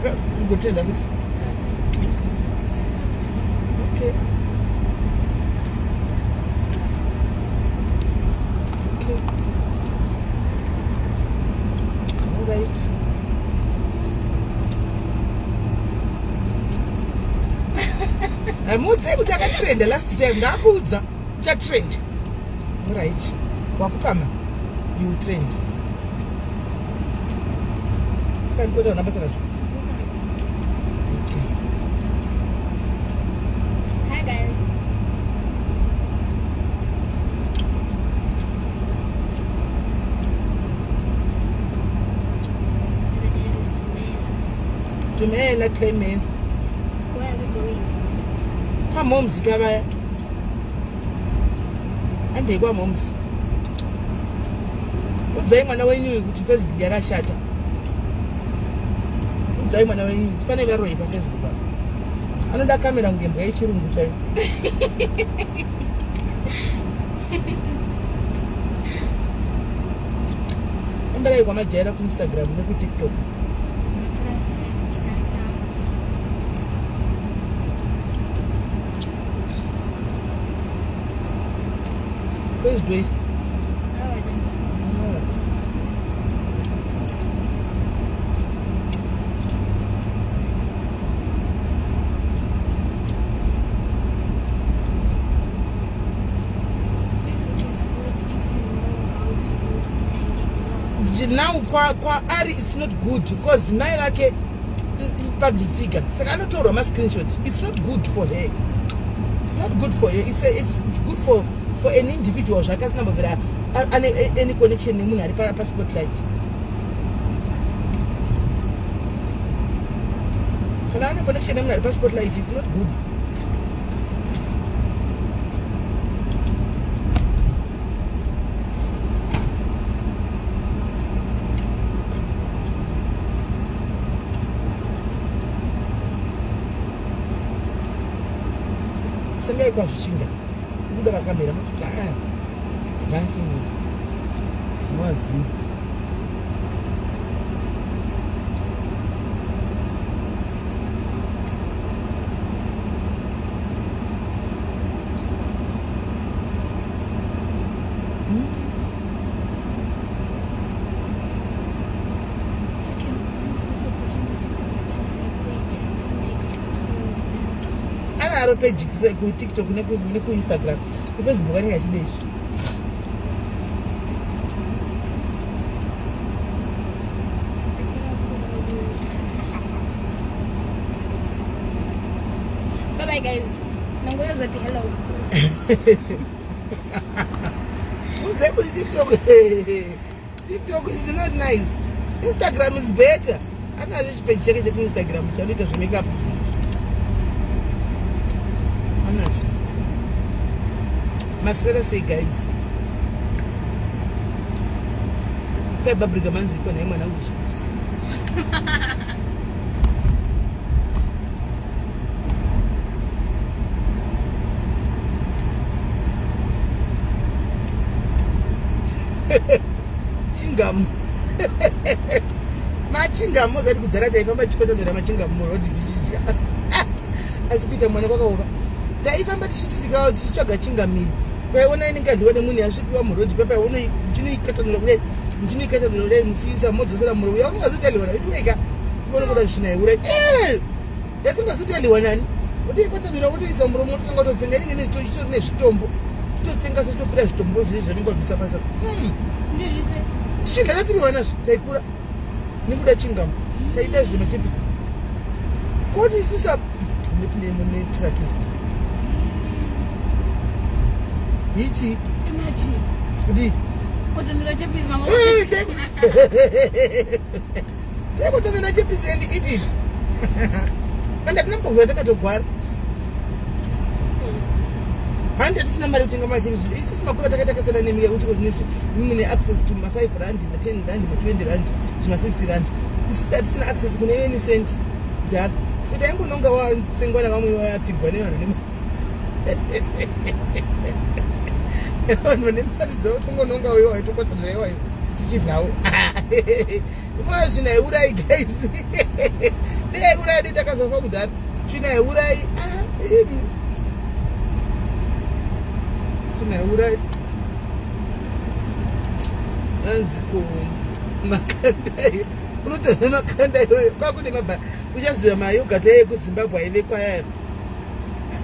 Good trend, David. Okay. Okay. All right. I'm not able to have a trend the last time. That was a trend. All right. Wakupama. You trend. Can go down. Okay. Hi guys. Tumela claiming. Where are we going? kwaMoms kabaya. Handei kwaMoms. Udzai mwana wenyu kuti Facebook yakashata. Udzai mwana wenyu kuti pane varoi paFacebook apa. Anoda kamera ngembwa yechirungu chaiyo. Embarai kwamajaira kuInstagram nekuTikTok. Where's Dwayne? Now kwa Ari is not good because my like public figure. Saka anotorwa ma screenshot. It's not good for her. It's not good for her. It's good for an individual. Zvakasi nambovera any connection nemunhu ari pa spotlight. Kana ane connection nemunhu ari pa spotlight is not good. Sengai kwa zvichinga kuda vakamera muti ngafi mwazi aro page ku TikTok neku Instagram ku Facebook ani ngachide izvi Bye bye guys. Nangoza ti hello. TikTok is not nice. Instagram is better. Anazo chipage chake ku Instagram chanoita zve makeup. Mas what I say, guys. Kai babriga manzi kona imana ushitsi. Chingam. Machingam zati kudhara taifamba chikotonera machingam murodi tichidya. Asikuita mwana kwakaoba. Taifamba tichitsika tichitsvaga chingamiri. Kwaiona inenge adliwa nemunhu yasvikiwa murodi pepa uno chinoikatanira kudai chinoikatanira kudai muchiisa modzosera muro uya usingazotaliwa nayo iweka uone kuda zvinayiura yasingazotaliwa nani wotoikatanira wotoisa muro mototanga kutotsenga inenge chitori nezvitombo totsenga sochitopfira zvitombo zvizvi zvanenge wabvisa pasa tichinda tatiriwana taikura nekuda chingamu taida zvemachepisi koti isusa netraki ichi Imagine. kudi Kotonera chepisi mama. Kotonera chepisi and eat it. And atinambogara takatogwara. Handi atisina mari kutenga machepisi. Isusu makura takatakasana nemiya kuti mune access to ma 5 rand, ma 10 rand, ma 20 rand, ma 50 rand. Isusu atisina access kune any cent. Dar. Sita yangu nonga watsengwa na vamwe vapfigwa nevanhu nema. Vanhu nemari dzavo kungononga wewo waitokotonera iwayo tichibvawo Mwana chinaiurai guys. Ndaiurai nditakazofa kudhara. Chinaiurai. Chinaiurai. Anziko makandai. Unotoona makandai kwakuti mabha. Kuchaziva mayogata ekuZimbabwe aive kwaya.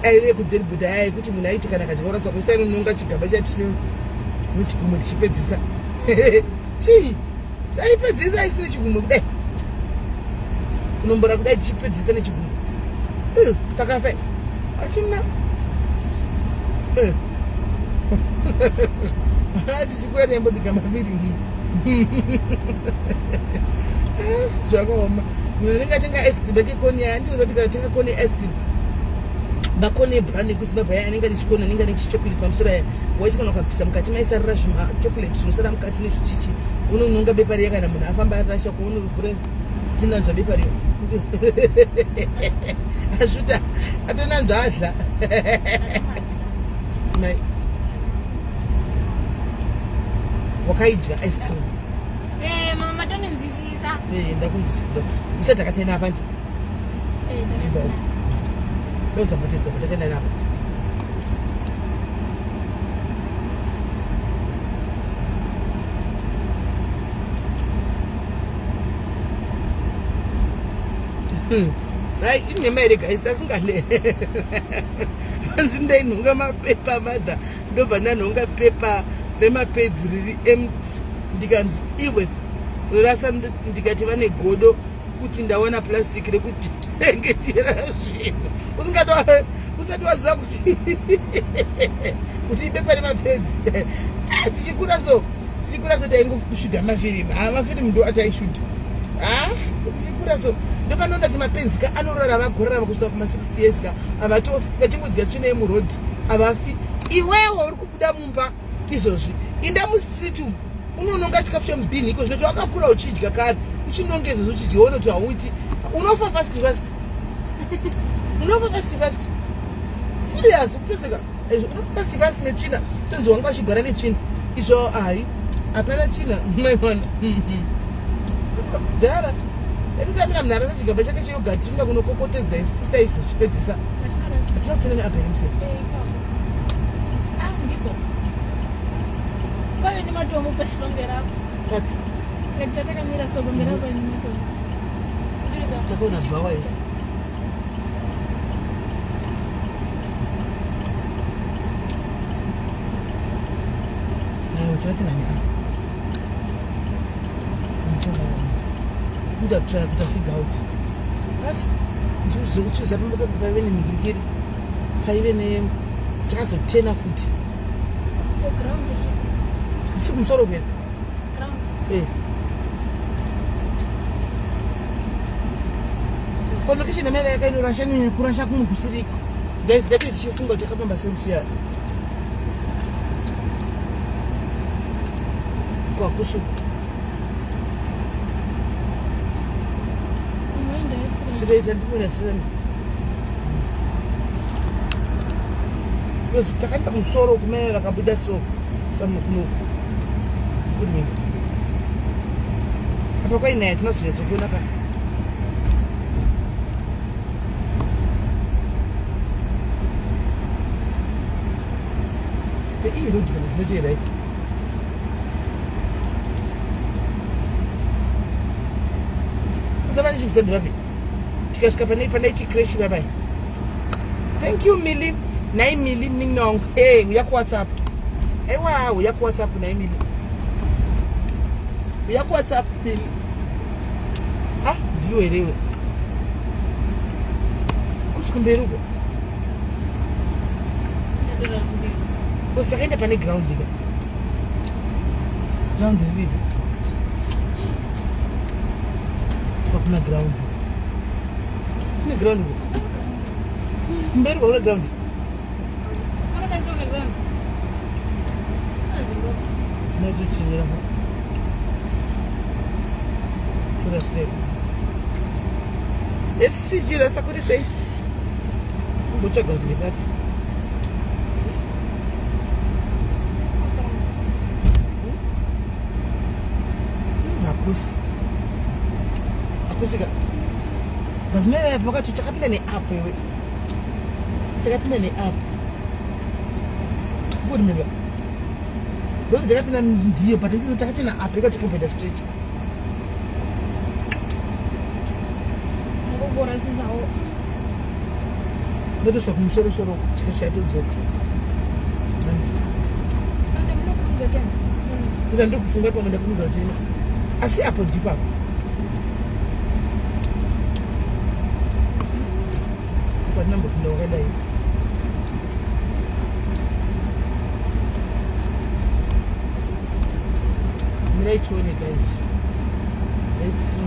Aive kuDelbuda yai kuti munhu aiti kana kachikora sakuisa inononga chigaba chatine muchigumo tichipedzisa. Chii? Taipedzisa aisiri chigumo kudai. Kunombora kudai tichipedzisa nechigumo. Takafa. Atina. Tichikura taimbobika maviri. Zvakaoma. Munenge tenga ice cream bekikoni ndinoza tikatenga koni ice cream. Bakone brand ekuZimbabwe anenge ndichikona ninga nechichocolate pamusoro ya waiti kana ukabvisa mukati maisarira zvima chocolate zvinosara mukati nezvichichi unononga bepa riya kana munhu afamba arasha kuona ruvhure tinanzva bepa riya asvuta atonanzva adla mai wakaidya ice cream mama matonenzwisisa ndakunzwisisa musati akatena apa ndi ndozamatedza kuti akaenda napa hai inyama here guys asingale anzi ndainhonga mapepa madha ndobva ndanhonga pepa remapedzi riri empty ndikanzi iwe rasa ndikati vane godo kuti ndawana plastic rekuchengetera zvinhu usati waziva kuti ipepa remapedzi tichikura so taingoshudha mafirimu mafirimu ndo ataishudha tichikura so ndopanoona kuti mapenzi ka anorora vagorarama kusvika kuma-60 years ka havatofi vachingodya tsvina yemurodhi havafi. Iwewo uri kubuda mumba izvozvi inda musitu unononga chikafu chemubhini iko zvinoti wakakura uchidya kare uchinonga izvozvo uchidya uone kuti hauiti unofa fast unofa fast serious kutoseka unofa fast netsvina tonzi wanga wachigara netsvina izvo hai hapana tsvina maimwana dhara ekutamira munhu arasa chigaba chake cheyogati tinoda kunokokotedza isi tisaizvo zvichipedzisa hatina kutenda neabheri museri pave nematombo pachipamberapo papi ngati tatakamira so pamberapo pane matombo takaona bhawa iyi aiwa takati nani kuda kutsvara kuita figure out asi ndikuzokuchiza pambapo paive nemigirikiri paive ne takazotena futi sikumusoro kwena location amene yakainorasha nini kurasha kuno kusiriko guys ngati tichifunga takapamba semusiyana kwakusuku sitoita ndikuona sirani because takaenda musoro kumene vakabuda so samukunuku kudini apa kwainaya tinozvinetso kuona ka iyi rodi kana zvinoteera iki asavane chikusendi vapi tikasvika panai chikreshi vapai thank you Milly nai Milly minong hey uya kuwhatsapp aiwa uya kuwhatsapp nai Milly uya kuwhatsapp Milly ndiyo herewe kusikumberi uko usakaenda pane ground ka ground vivi kuna ground kune ground mberi kwa ground nachichinyira pa kura step esijira sakuri sei kumbochaga kuti ndikati nakusi kusika vamene pakati takapinda neapp iwe takapinda neapp kuti mimba kuti takapinda ndiyo patatizo takachena app ikatikombeda stretch ngogorasizawo ndotosva kumusoro-soro tikashatodzoti kuda ndokufunga pamwe ndakumudza chino asi apo ndipapo patinambopinda wakadai miraitione guys esi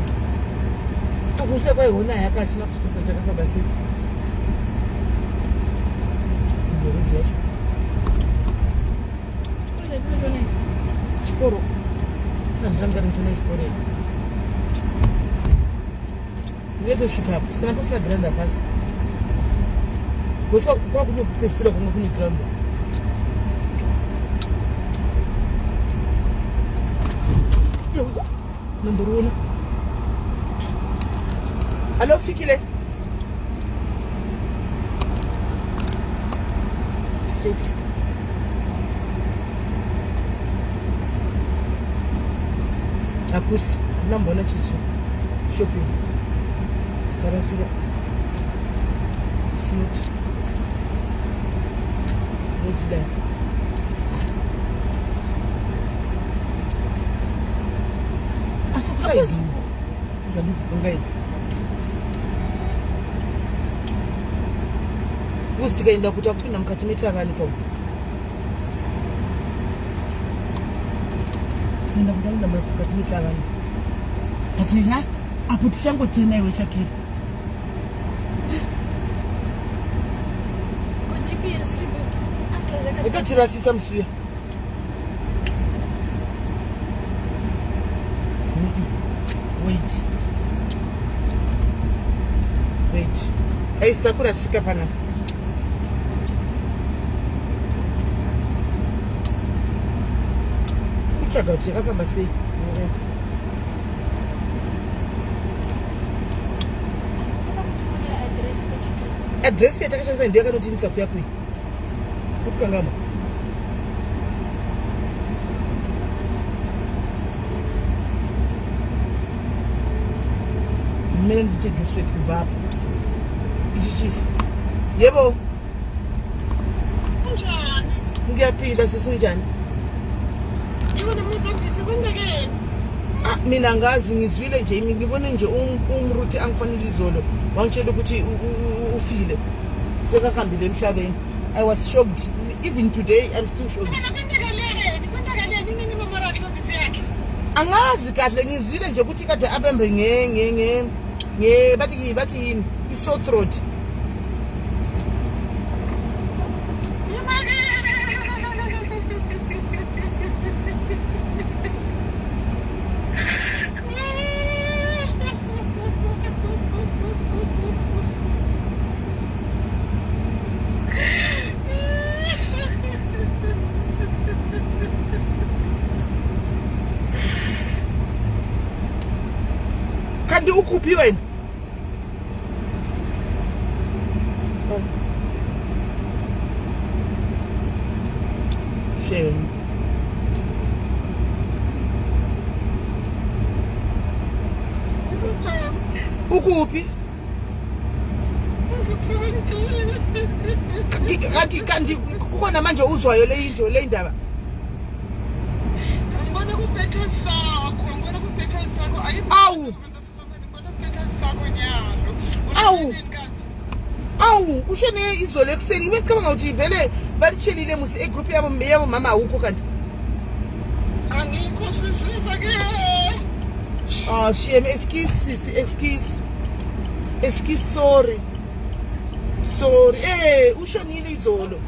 akusa kwaiona yakachina kutosa takafamba sei ndorudzi yacho chikoro andangari nchona chikoro ndetosvikapo kana pasina granda pasi gosva kwakutopesira kumwe kune granda nomboriona alofikile akusi nambona chichi shopping karasira smooth notida asikusaizvi ndandikufungai uzi tikaenda kuti akupinda mukati metavani pamo enda kutaenda mukati metavani ati ha apo tichangotena iwe shakiri ikatirasisa musuya wait aisa kurasika panapa kutsvaga kuti yakafamba sei adresi yatakashandisa ndiyo yakanotinisa kuya kui kutukangama mmene ndichegeswe kubvapo ichi chifi yebo ngiyaphinda sisinjani mina ngazi ngizwile nje ngibone nje umruti angifanele izolo wangitshela ukuthi ufile sekahambile emhlabeni. I was shocked. Even today I'm still shocked. Angazi kahle ngizwile nje ukuthi kade abembe bathi yini i-sore throat. Kandi ukuphi wena? Shame. Ukuphi? Kanti kukhona manje uzwayo le into le indaba. Ngibona ku petrol sakho, Awu. Awu, ushene izolo ekuseni ngicabanga ukuthi vele balitshelile musi egroup yabo mama awukho kanti. Angikho sisiba ke. Ah, shame, excuse, sorry. Ushonile izolo.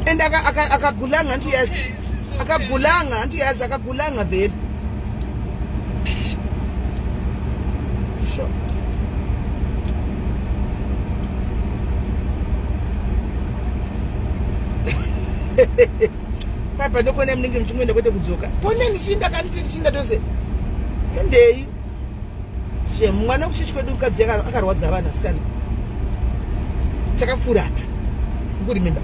And akagulanga ntu yazi. Akagulanga ntu yazi akagulanga vele. Sure. Papa ndokone mningi mchimwenda kwete kudzoka. Pone nishinda kanti tishinda tose. Handei. mwana wekuchechi kwedu mukadzi akarwadza vanhu asikana takafura apa ukurimemba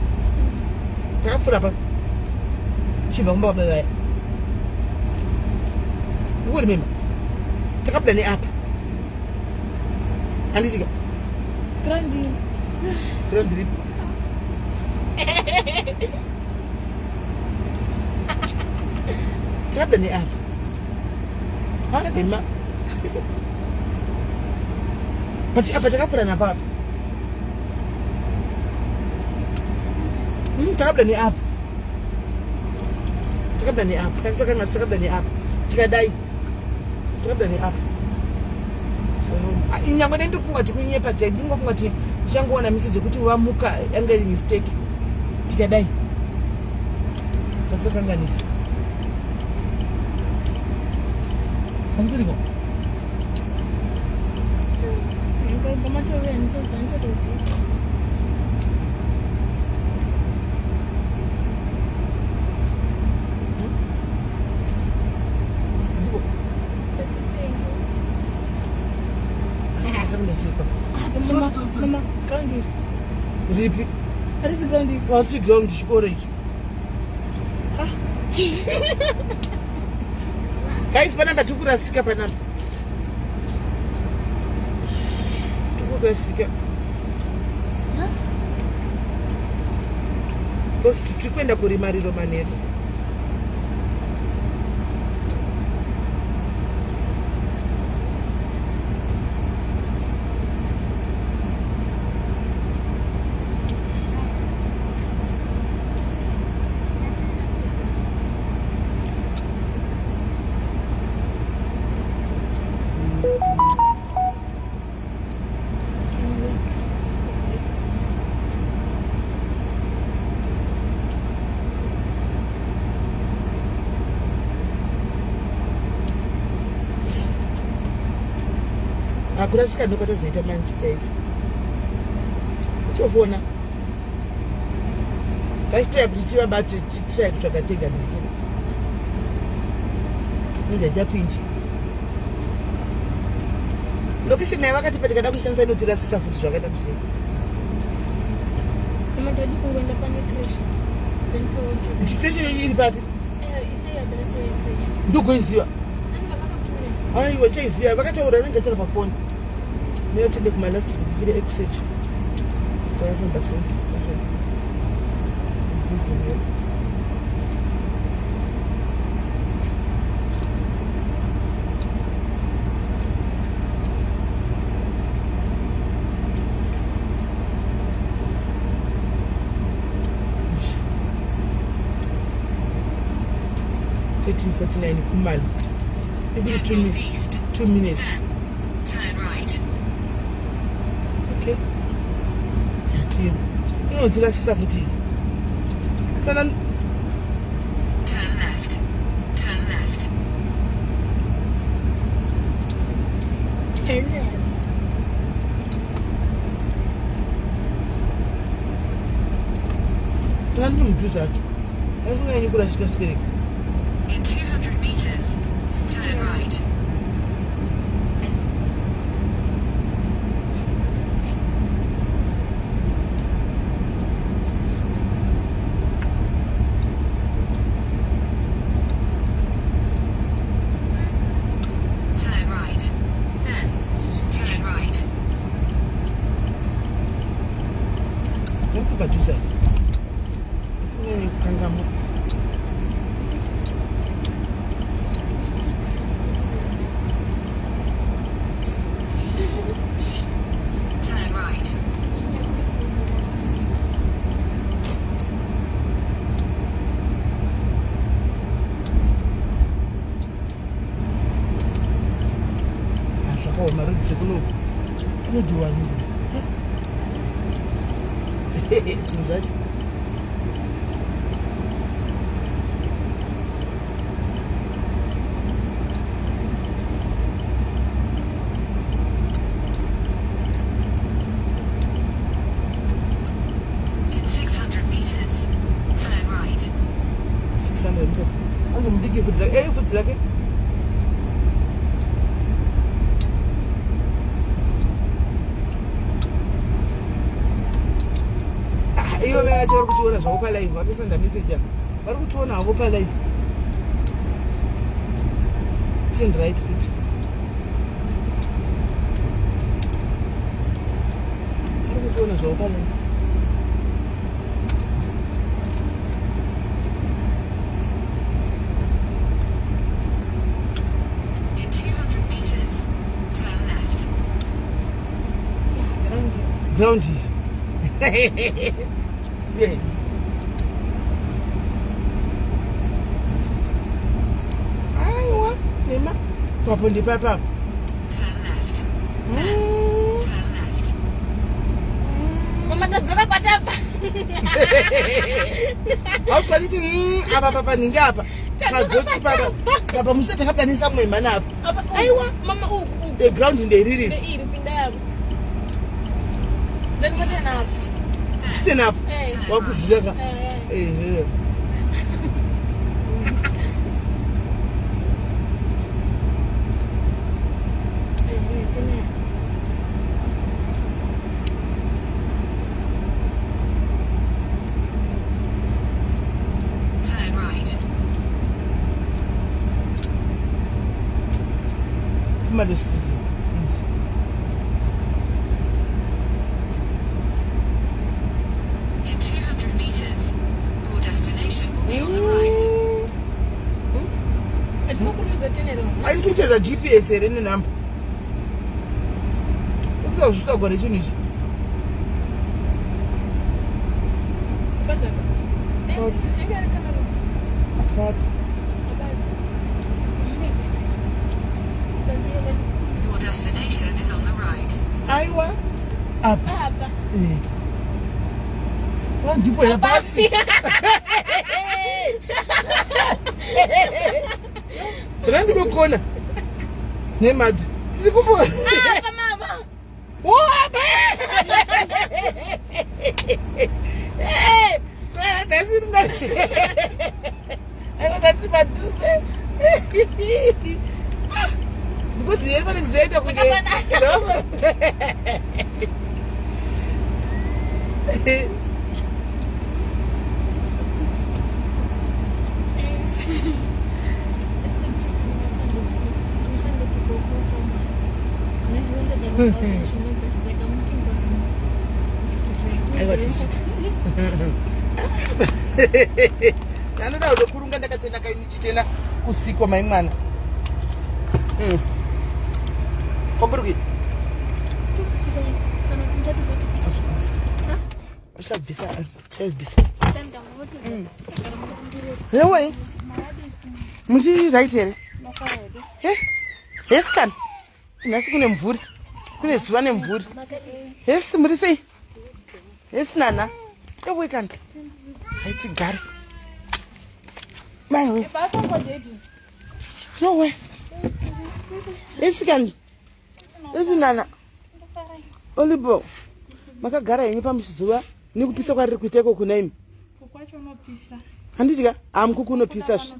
takafura apa chibva kumba kwabavaya ukurimemba takabuda neapa handitika Grandi. grandiri takabuda neapa ema but apa takafura napapa takabuda neapa takabuda neapa kanisaka ngasi takabuda neapa tikadai takabuda neapa nyangwe nendikufunga kuti kunyepa ndingofunga kuti tichangoona meseji yekuti wamuka yanga iri mistake tikadai tasakanganisa hamusiriko Mama, grounded. ripi What is grounded? wasi ground chikoro ichi kaisi panapa tikurasika panapa tikurasika tikuenda kurimariro manero akurasika ndokwatazoita manje guys chofona vachitaya kuti tivabati titaya kutsvaga tega nekira inge chapindi location naye vakati patikada kushandisa inotirasisa futi zvakaita kusei Mama, tadi kuenda pane crash. Then go. ndikreshe iri papi Isai address ya crash. ndokuiziva Nani vakakakutumira? aiwa chaiziva vakataura nengatira pafoni neyotende kumalast vikire ekusechi taafamba sei kumali maybe 2 minutes. Turn right. Okay. Inotirasisa futi sana Turn left. Turn left. Turn left. tandi mudhuzacho asinganyi kurashika stereki In 200 meters, turn right. Turn right. Then, turn right. nekupadhuzasi asinganyi kukangama Turn right. zvakaoma rodise kunodhiwani zvinhu zvacho In 600 meters, turn right. 600 anzi mudiki vhudzi rake vhudzi rake vacho vari kutiona zvavo palive vatosenda meseja vari kutiona havo palive send right futi vari kutiona zvavo palive In 200 meters, turn left. ground it. Yeah. Aiwa, nema. Papo ndi papa. Turn left. Turn left. Mama tadzoka kwatapa. Haufaniti apa papa ninge apa. Kagochi papa. Papa musati akadanisa mwemba napo. Aiwa, mama The ground ndeiriri. iri pinda yapo. Then what turn up? Turn up. Eh. Wakuzileka. Eh. Turn right. Majesties. In 200 meters, your destination will be on the right. Atinokurudza tenero. Ai tucheza GPS here nenamba. Ukuza kusvika gore chinhu ichi. Baza. Engari kamera. Apapa. Your destination is on the right. Aiwa. Apa. Apa. Ndipo ya basi. Randi kokona. Nemadha. Tiri kumbo. Apa mama. What? That's it. I don't have to do that. Because the everyone is there to get. Nanoda kukurunga ndakatenda kainichitena usiku mai mwana. Komburuki. Chabisa. Lewe. Muchi right here. Yes kan. Nasi kune mvuri. Kune zuva nemvuri. Yes muri sei? Yes nana. Lewe kan. Haiti gari. Mai. Papa kodedi. Lewe. Yes kan. Yes nana. Olibo. Makagara yenyu pamuchizuva nekupisa kwariri kuiteko kunaimi. Kukwacho unopisa. Handidya amkuku unopisa zvi.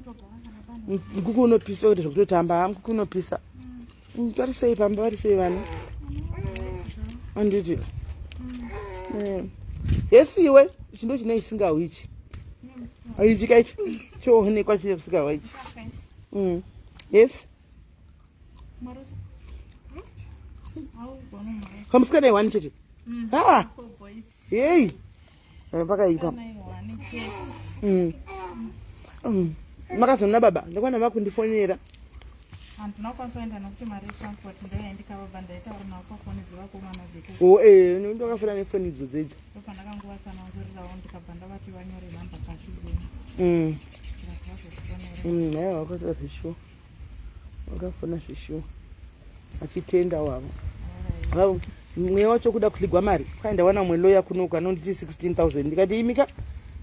Mkuku unopisa kuti zvokutotamba amkuku unopisa. Vari sei pamba vari sei vana? Handiti. Yes iwe chindo chine isingawi ichi. Aichi kaichi choonekwa chine isingawi ichi. Yes. Kamusikana wani chete. Ah. Hey. Pakaipa. Makazona baba ndakwana vakundifonera. Handina kwasoenda nokuti mari transport ndayaindika baba ndaitaura nawo pafoni dzivako mwana dzeke. Oh ndakafira nefoni idzo dzedzo. Ndopandakangowatsanangurirawo ndikabva ndavati vanyore namba pasi dzenu. Haiwa wakaita zvishuwa. Wakafona zvishuwa. Achitenda wavo. Mweya wacho kuda kuligwa mari. Kaenda wana mweloya kunoka anonditi 16,000. Ndikati imika.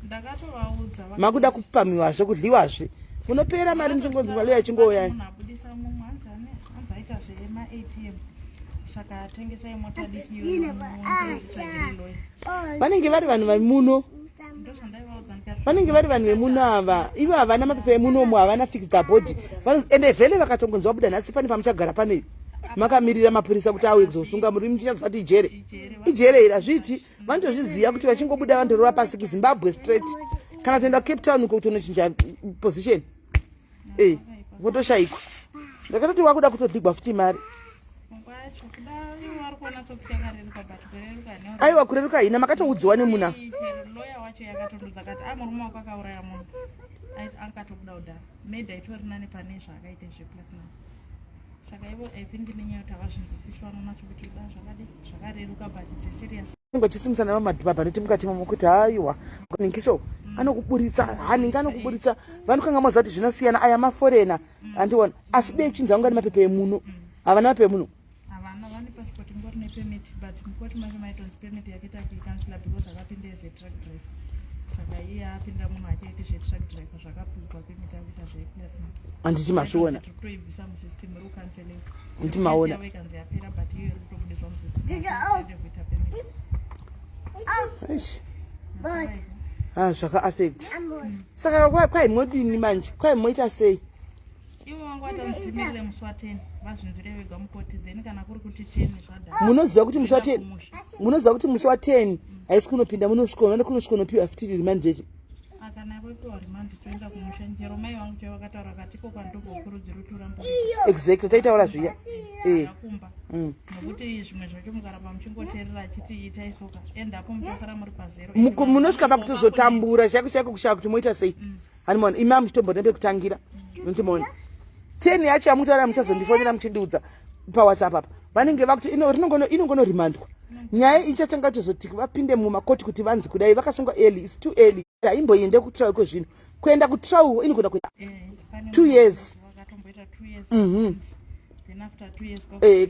Ndakatovaudza. Makuda kupamiwazve kudliwazve. Munopera mari muchingonzi maloya chingouya. Munabudisa mumwe anzaita zvema ATM. Saka atengesa imota diki yotsvagiriloi. Vanenge vari vanhu vamuno. Vanenge vari vanhu vemuno ava. Ivo havana mapepa emunomo havana fixed abode. Ende vhele vakatongonzi wabuda nhasi pane pamuchagara paneyo. Makamirira mapurisa kuti auye kuzosunga muri muchinyadzati ijere. Ijere ira zviti vanotozviziva kuti vachingobuda vandorova pasi kuZimbabwe straight kana kuenda Cape Town kuti unochinja position votoshayikwa. Ndakatoti wakuda kutodhigwa futi mari. Aiwa kureruka ina makatoudziwa nemunhu. Lawyer wacho yakatodudza akati murume wako akauraya munhu. Akatobuda kudhara. Maida itorina nepane zvakaita zveplatinum. Saka ivo I think nenyaya kuti avazvinzwisiswa vanonatsa kuti zvakareruka but it's serious. Ngachisimusana namadhibhabha noti mukati momo kuti haiwa ningiso anokuburitsa haningi anokuburitsa vanokanga maziva kuti zvinosiyana aya maforena andiona asi dei uchinzwa kunga nemapepe emuno havana mapepe emuno havana vane passport ngori nepemit but mukoti macho maitonzi pemit yakaita kuikansila because akapinda as a truck driver saka iye apinda munhu achaita zvetruck driver zvakapugwa pemit akuita zveiplatinum handiti masviona toibvisa musystem iri kukanselei handiti maona ikanzi yapera but iyo iri kutobudiswa musystem ende kuita pemit zvaka-affect saka kwai modini manje kwai moita sei ivo vangu vatanzitimirire musi wa10 vazvinzire vega mukoti then kana kuri kuti 10 zvadhara munoziva kuti musi wa10 haisi kunopinda munosvika kunosvikonopiwa 50 remand jeje kana voipiwa remand toenda kumusha njero mai vangu chavakataura katiko kwandogokurudzira kuti urambe exactly taitaura zviya akumba nokuti zvimwe zvacho mukaramba muchingoteerera achiti itaisoka endapo muchasara muri pazero munosvika pakutozotambura chaiko chaiko kushaka kuti moita sei hanimona imi amuchitombo nepekutangira notimona 10 yacho yamutaura muchazondifonera muchindiudza pawhatsapp apa vanenge vakuti inongonorimandwa nyaya ichatanga kutozoti vapinde mumakoti kuti vanzi kudai vakasunga early is too early haimboende kutrial kwezvino kuenda kutrial inogona kuenda 2 years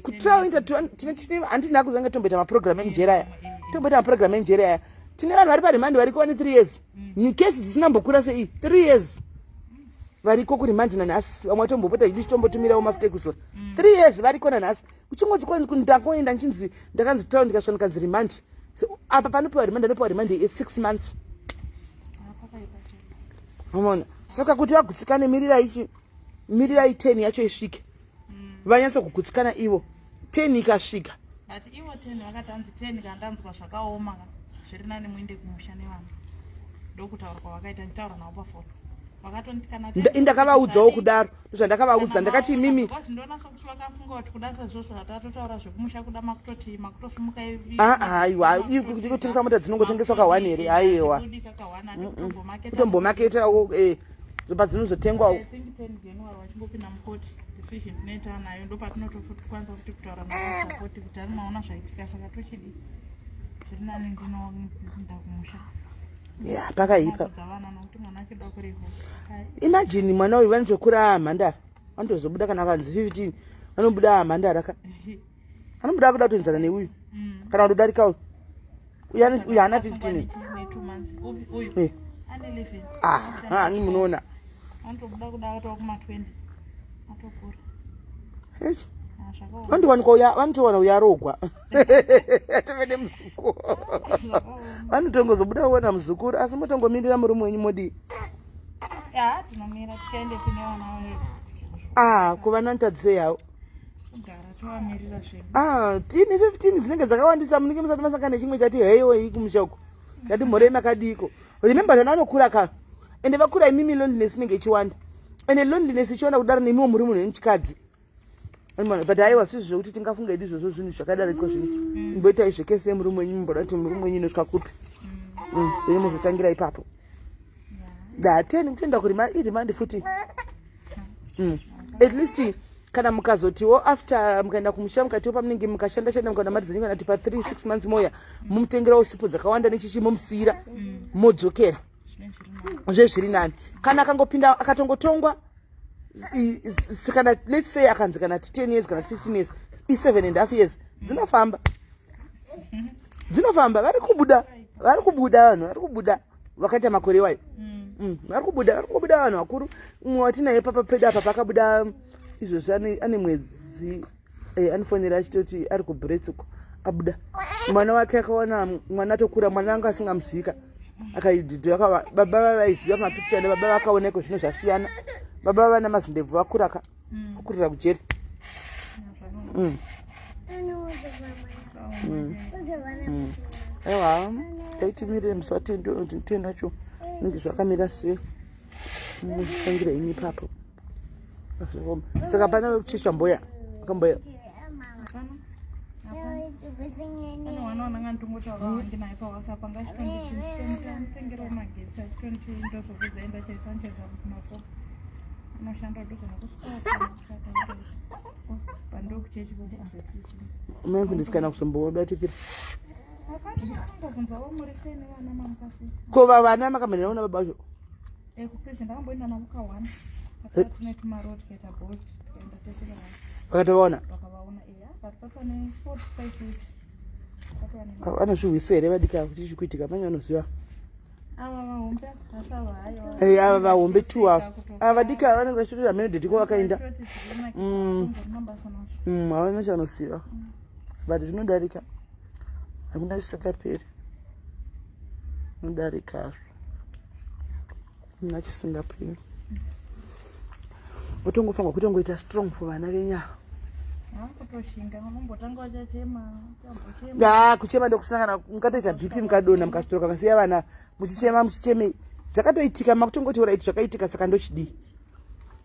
kutrial handina kuzanga tomboita maprogram emujera aya tomboita maprogram emujera aya tine vanhu vari parimandi variko vane 3 years nikesi dzisinambokura sei 3 years variko kurimandi nanhasi vamwe vatombopota idu chitombotumirawo mafuta ekuzora 3 years variko nanhasi uchingodzi ndakoenda nchinzi ndakanzi trial ndikasvika ndikanzi rimandi apa panopiwa rimandi anopiwa rimandi ye6 months amona saka kuti vagutsikane mirirai 10 yacho isvike vanyatsa kugutsikana ivo 10 ikasvika but ivo 10 vakatanzi 10 kandanzwa zvakaoma zviri nani muinde kumusha nevanhu ndokutaura kwavakaita nditaura navo pafoni indakavaudzawo kudaro zvandakavaudza ndakati imimi ndonasa kuti vakafunga kuti kuda sezvozvo vatatotaura zvekumusha kuda makutoti makutosimuka aiwa kutengesa mota dzinongotengeswa ka1 here aiwa kutombomaketawo padzinozotengwawo vachingopinda mukoti decision tinoita nayo ndopatinotokwanisa kuti kutaura navakoti kuti ani maona zvaitika saka tochidi zviri nani ndinoenda kumusha pakaipa imagine mwana uyu vanozokura mhandara vanotozobuda kana vanzi 15 vanobuda mhandara ka anobuda kuda kutoenzana neuyu kana kutodarika uyu uyu haana 15 ni munoona anotobuda kuda atova kuma20 atokura vanotowana uyu arogwa atovene muzuku vanotongozobuda kuona muzukuru asi motongomirira murume wenyu modi tinomira tichaende kune vana kuva nantadzei havo kugara tovamirira zvedu tini 15 dzinenge dzakawandisa munenge musati masangana nechimwe chati heiwei kumushoko chati mhorei makadiko remember zvana anokura ka ende vakura imimi loneliness inenge ichiwanda ende loneliness ichiwanda kudaro nemiwo muri munhu wemuchikadzi but aiwa sisi zvokuti tingafunga idi izvozvo zvinhu zvakadariko zvino imboitai zvekese yemurume wenyu mumboda kuti murume wenyu inosvika kupi then muzotangira ipapo 10 kutoenda kurimandi futi at least kana mukazotiwo after mukaenda kumusha mukatiwo pamunenge mukashanda mukaona mari dzenyu kana tipa 3-6 months moya mumutengerawo sipo dzakawanda nechichi momusiyira modzokera zvezviri nani kana akangopinda akatongotongwa kana let's say akanzi kana 10 years kana 15 years i7.5 years dzinofamba vari kubuda vakaita makore wayo vari kubuda vanhu vakuru umwe watinaye papapeda apa pakabuda izvozvi ane mwedzi anofonera achitoti ari kubretsuko abuda mwana wake akaona mwana atokura mwana anga asingamuzika akaidhidho baba vavaiziva mapikicha ane baba vakaoneko zvino zvasiyana baba vana mazindebvu vakuraka vakurira kujeri Ewa, taiti mire mswatendo nacho ndi zvakamira sei. Musangira ini papo. Saka pana kuchicha mboya. Akamboya. Pane wana wanangandongotaura wandinaye pawhatsapp anga chitonditengera magetsi achitondi ndozokudzaenda chaisancheza kumafo unoshanda duzo nokusipaa pandokuchechi kokuzetsisi Umengundisikana kusombobatikira. akambobvunzawo muri sei nevana mamukasi Kova vana makamanira baba vacho. kuprison ndakamboenda namuka1 akatine tumaroti kaita bolt tikaenda tese nevana Vakatovaona. vakavaona iya patipatwa ne 45 weeks Vanozvihwisa here vadika kuti chikuitika manya vanoziva. ava vahombe asava hayo Ava vahombe tu ava. Ava vadika vanenge vachitora menodheti kwavakaenda. Havana chavanoziva. But zvinodarika. Hakuna chisingaperi. Zvinodarika. Hakuna chisingaperi. Utongofanwa kutongoita strong for vana venyaya. kutoshinga unombotanga wachachema Kuchema ndokusangana mukatoita BP mukadona mukasitoroka mukasiya vana muchichema muchicheme zvakatoitika makutongoti oraiti zvakaitika saka ndochidii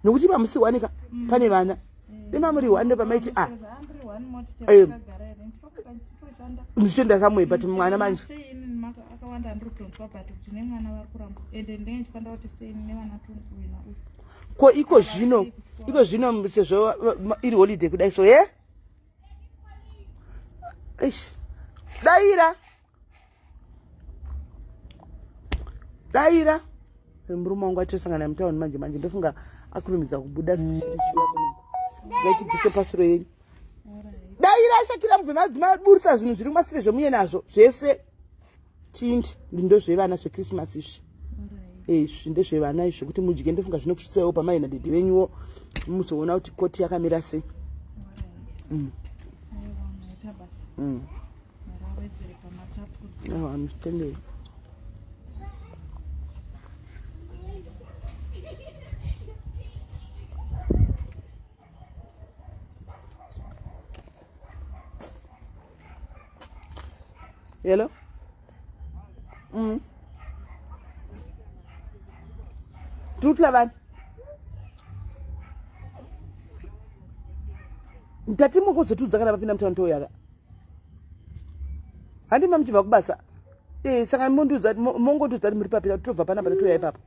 nokuti pamusiwanika pane vana imamuri hwande pamaiti muchitoenda kamwe but mwana manje akawanda ndiritonzwa but kuti nemwana vari kuramba ende ndenge chifanira kuti sei nevana tuwina ko iko zvino sezvo iri holiday kudai so eish daira murume wangu atosangana mutauni manje ndofunga akurumidza kubuda ngaitibvise pasuro yenyu daira ashakira mubve maburisa zvinhu zviri kumasire zvomuye nazvo zvese tindi ndozvevana zvekrisimasi izvi ndezvevana izvi kuti mudye ndofunga zvinokusvitsawo pamaina dhedhi venyuwo muzoona kuti koti yakamira sei. Hamutendei. Hello? Tutla van. Ndati mukozotudza kana papinda mutaundi toyaka. Handi mamchibva kubasa. Saka mondudza mongodudza muri papira tobva pana bata toya ipapo.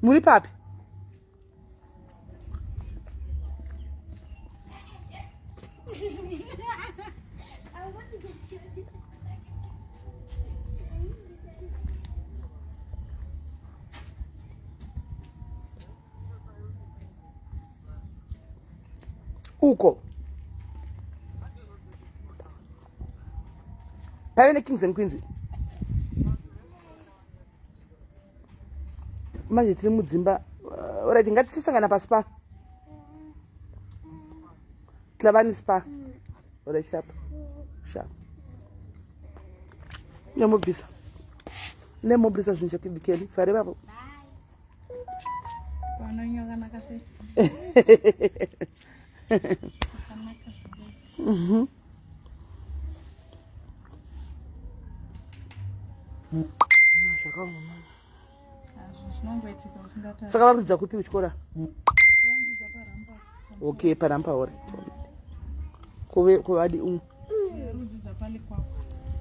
Muri papi? Uko pave neKings and Queens manje tiri mudzimba alright ngatisisangana paspa Clavani spa alright sharp nemubvisa zvinhu chakidikeli fare vapo vanonyokanaka sei saka varikudza kupi kuchikora okay parampa ore kuvadi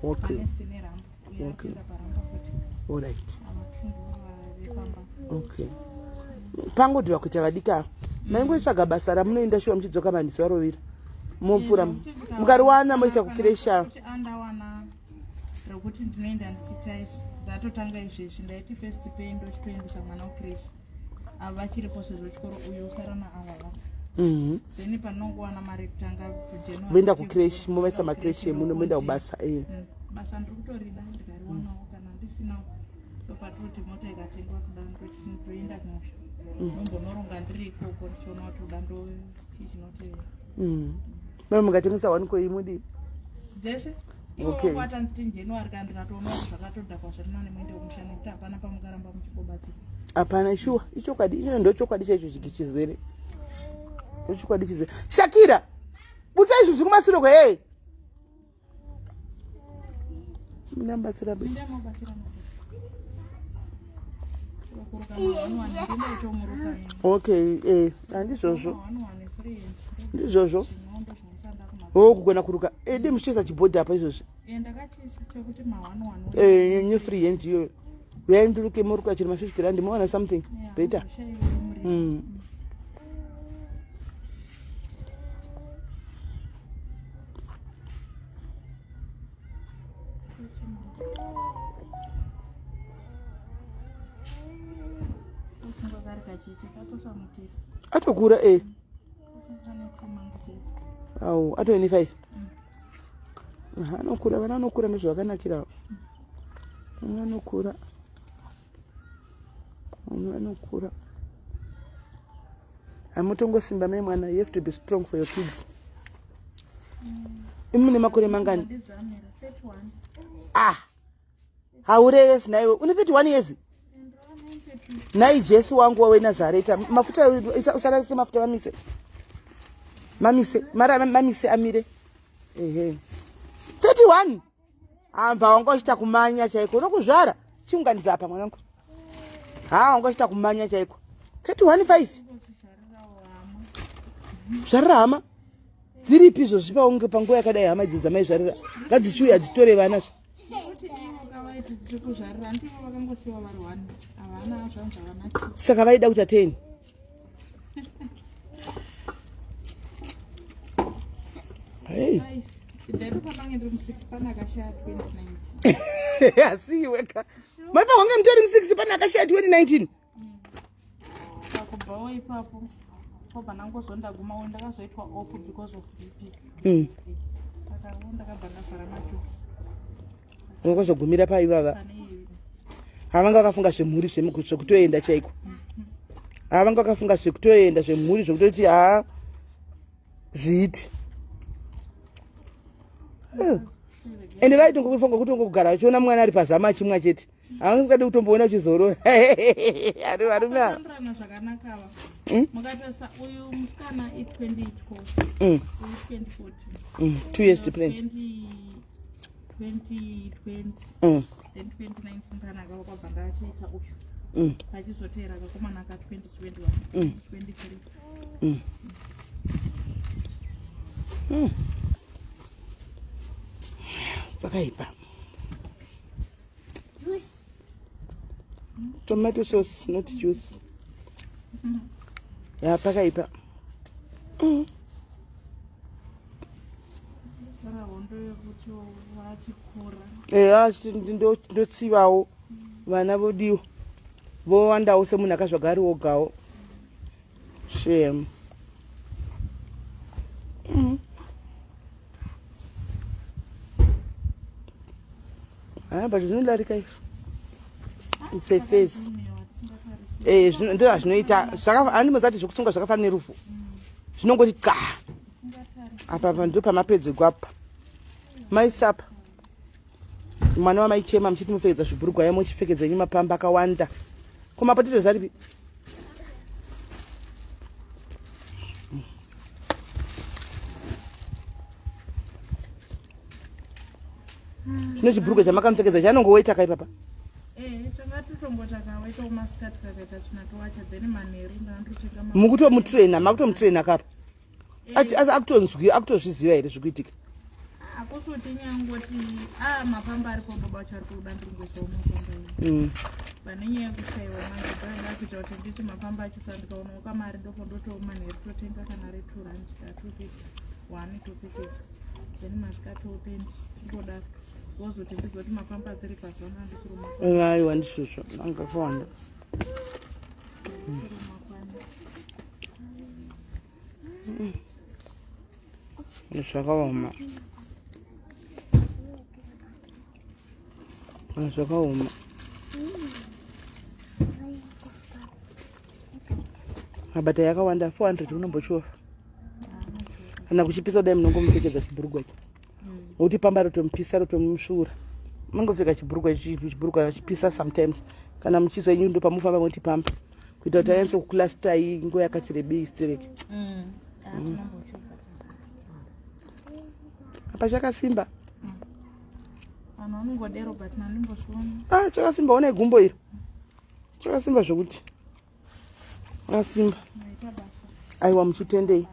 okay alright okay pangodhiwa kuita vadika maingoitsvaga basa ramunoenda shuwa muchidzoka mandisi varovira mopfura mukariwana moisa kukiresha andawana rekuti ndinoenda ndichitaisi ndatotanga izvezvi ndaiti first pay ndochitoendesa mwana kukireshi ava vachiripo sezvo chikoro uyo usarana avava then panongowana mari kutanga voenda kukireshi movaisa makireshi emuno moenda kubasa basa ndiri kutorida ndikariwanawo kana ndisinawo topatoti mota ikatengwa kuda ndoenda kumusha nombonoronga ndiri ikoko ndichiona kuti uda ndochichinoteera mai mukatengesa waniko imudi dzese okay kwata nditi January kana ndikatoona kuti zvakatodhakwa zviri muende kumushando kuti hapana pamukaramba muchibobatsira hapana shuwa ichokwadi ino ndochokwadi chaicho chikichizere ndochokwadi chizere Shakira Busa izvo zvikumashure kwe. Munambatsira be. Okay, handizvozvo. Ndizvozvo. Kugona kuruka. Edi muchisa chibhodhi apa izvozvo. New free hand yo. Uyaenduruke muruka chiri ma50 rand muwana something. It's better. Atokura au ato 25 anokura vana anokura nezvakanakira anokura amutongosimba mai mwana. You have to be strong for your kids. Imune makore mangani? Haureve sinaiwe une 31 years. Nai Jesu wangu wawe Nazareta. Mafuta usaralise mafuta mamise mamise amire. 31. Amva wangochita kumanya chaiko. Unokuzvara chiunganiza apa mwanangu. Wangochita kumanya chaiko. 31.5. Zvarama. Dziripi izvo zvipa unge panguva yakadai hama dzidza mai zvarira. Ngadzichiuya dzitore vana. Saka vaida kuti ateni. Hey. Asi weka. Mapa wange mtori mu6 pana akashaya 2019. Pakubvawo ipapo. Koba nangozonda guma wenda kazoitwa off because of BP. Saka ndakabhanda fara macho. Ngozogumira pa ivava. Havanga vakafunga zvemhuri zvekutoenda chaiko. Havanga vakafunga zvekutoenda zvemhuri zvekutoti zviiti. Ende vaiti ngokufunga kuti ngokugara uchiona mwana ari pazama chimwa chete. Haungadi kutomboona uchizorora. Varume ava. Zvakanakawa. Mukatosa uyu musikana i2012. 2014. 2 years difference. 2020. Then 2019 kana akabvanga achiita uyu. Achizotera akakomana ka 2021. 23. Pakaipa. Tomato sauce, not juice. Yeah, pakaipa. Ndotsivawo vana vodiwa vowandawo semunhu akazvagari wogawo. Shame. But zvinodarika izvo. It's a face. Ndo zvinoita handimozati zvokusunga zvakafanira nerufu. Zvinongoti ka. Apa ndo pamapedzerwa apa. Maisapa. Mwana wamaichema muchiti mupfekedza zvibhurugwa yamo chipfekedza nyuma pamba akawanda. Koma patito zaripi. Zvino chibhurugwa chamakamupfekedza chanongowaita kai papa. Mukutomutraina, makutomutraina kapa. Akutonzwi, akutozviziva here zvikuitika. Akusoti nyangoti mapamba ari poboba chari kuda ndingozomo. Panenya yekushaiwa manje banga kuita kuti nditi mapamba achisandika unoka mari doko ndotoma neritotenga kana re2 rand atuti 1 topikisa. Then maskato open ngoda wozoti ndizoti mapamba 3 pasona ndisiruma. Aiwa ndisvosvo angafanda. Zvakaoma. Zvakaoma. Mabata yakawanda 400 unombochova. Kana kuchipisa dai munongomupfekedza chibhurugwa ichi. Uti pamba rotomupisa rotomusvuura. Mungopfeka chibhurugwa achipisa sometimes. Kana muchizo yenyu ndo pamufamba moti pamba. Kuita kuti ayanze kuklasta nguva yakati rebei stereke. pachakasimba. Anongodero but nanimboshona. Chakasimba one gumbo iro. Chakasimba zvokuti. Asimba. Aiwa muchitendei.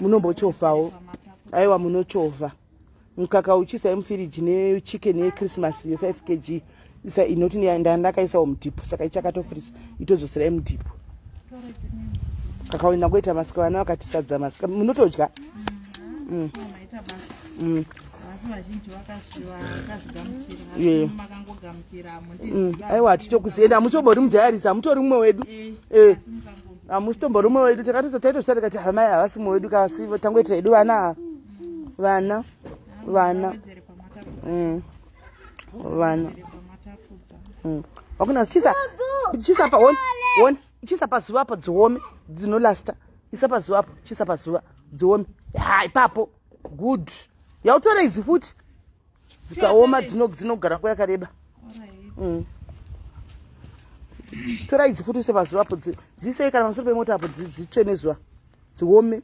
Munombochofawo. Aiwa munochovha. Mukaka uchisa mufiriji ne chicken ne Christmas 5 kg. Isa inoti ndakaisa mudhipo saka ichakatofrisa itozosera mudhipo. Kakaona kuita masika vana vakati sadza masika munotodya. Aiwa titokuzienda amutombori mudhayarisa amutori mumwe wedu. Amutombori mumwe wedu takatozosara tikati hamai havasi mumwe wedu kasi tangoitira edu vana. Vana. Wakuna chisa pa one chisa pa zuva pa dziome dzinolasta isa pa zuva chisa pa zuva dziome ipapo good yautora idzi futi dzikaoma dzinogara kwayakareba. Tora idzi futi use pa zuva po dzisei kana pamusoro pemota apo dzitsve nezuva dziome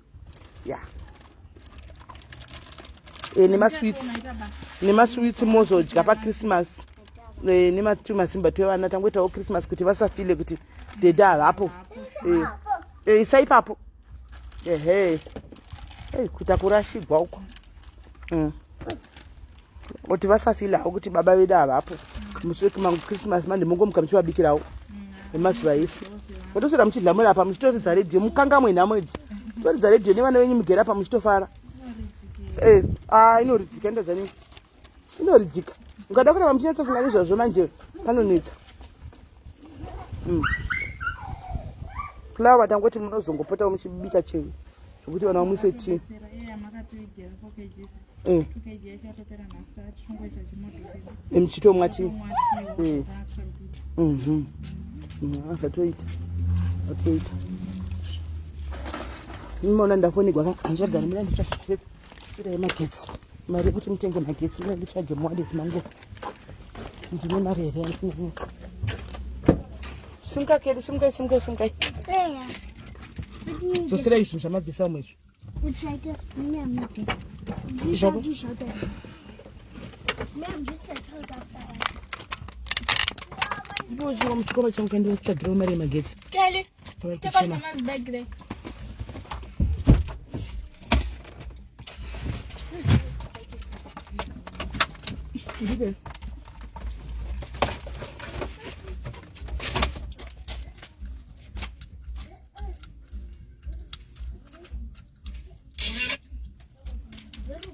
nemaswits mozodya paChristmas nemasimba twevana tangoitawo Christmas kuti vasafile kuti dhedhe havapo. Isa ipapo kuti akurashigwa uko kuti vasafilawo kuti baba vedu havapo Christmas mande mungomuka muchivabikirawo emazuva ese otosera muchidlamura apa muchitoridza redhiyo mukanga mwenhamwedzi toridza redhiyo nevana venyu mugera apa muchitofara. Inoridzika ndazani inoridzika ungada kuramba muchinyatsofunga nezvazvo manje panonetsa. Flower tangoti munozongopota muchibika chero zvokuti vana vamwise tii. Muchitomwa tii. Zvatoita nimaona ndafonigwa anchagara mira ndichasvika sira yemagetsi mari yekuti mutenge magetsi ina nditsvage muwaleti mangu ndine mari here yandinaa. Simkai kedu simkai dzosirai zvinhu zvamabvisa umwe izvo ndiboshiwa muchikoma changu kandivatsvagirawo mari yemagetsi. Very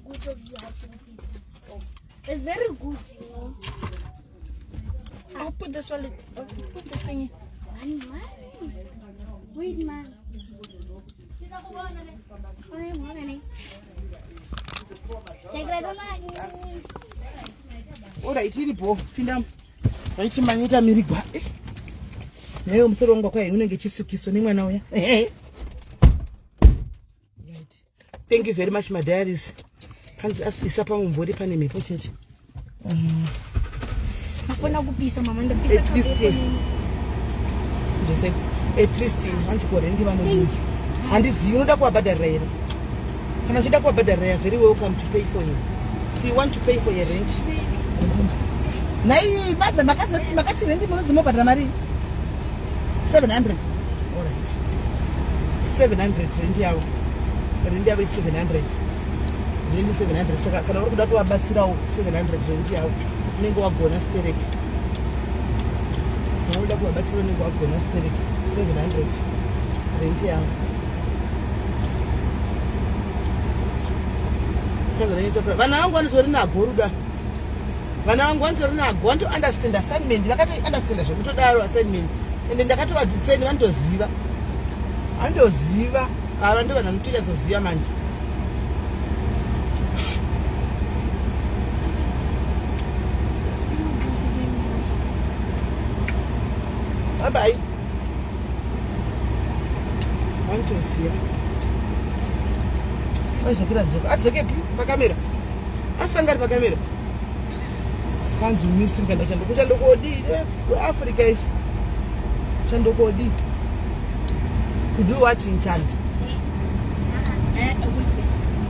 good of you. It's very good, you know. I'll put this one. Put this thing in. Wait, man. Alright, iripo pinda vaichimanyita mirigwa nayo musoro wangu kwai unenge chisukiso nemwana uya. Right. Thank you very much my diaries. Kanzi isa pamumvuri pane mhepo cheche. Afuna kupisa mama ndapisa. At least hanzi korendi vano munhu. Handizivi unoda kuwabhadharira here. Kana uchida kuwabhadharira, you are very welcome to pay for it. If you want to pay for your rent. Nai bada makati rendi munozimobhadhara mari 700. Alright. 700 rendi yavo. Rendi yavo 700. Rendi 700. Saka kana uri kuda kuvabatsirawo 700 rendi yavo unenge wagona stereki. Kana uri kuda kuvabatsira unenge wagona stereki 700 rendi yavo. Vana vangu vanozori nagoruda. Vana vangu vanozori nago vanto understand assignment. Vakato understand zvekutodaro assignment. Ende ndakatovadzitseni vandoziva. Vandoziva. Ava ndo vanhu vanotonyazoziva manje. Bye bye. Vantoziva. Adzokepi pakamera asangari pakamera kanzumisi mukanda chandokodii Africa ife chandokodii to do what in China. 1 week.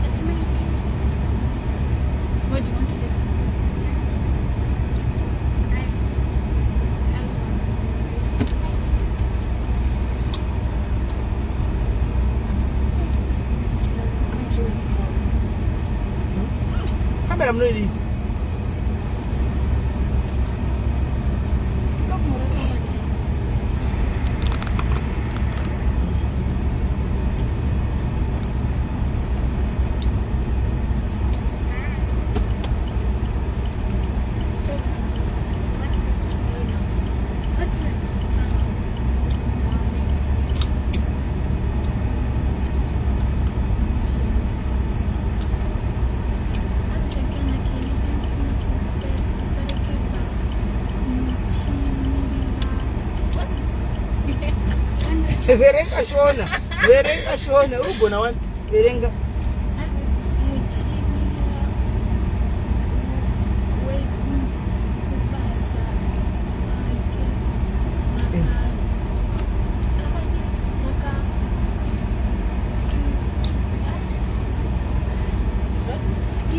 It's my day. kamera munoidii verenga shona urugona wani verenga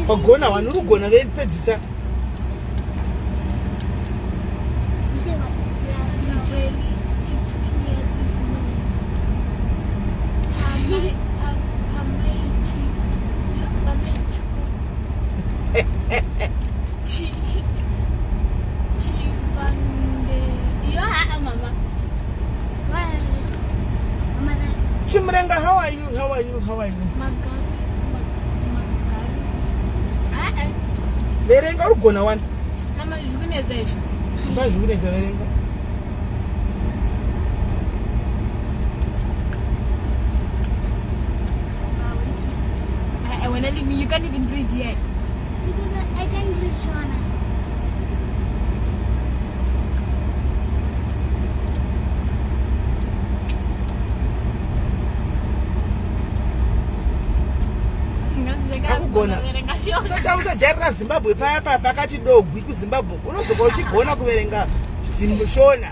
wagona wani urugona veipedzisa Chimrenga, how are you? Verenga urugona wani mazvikunedza verenga When I leave me, you can't even read yet. Because I can't read Shona. akugona saka usajarira Zimbabwe paya pakati dogwi kuZimbabwe unodzoka uchigona kuverenga Shona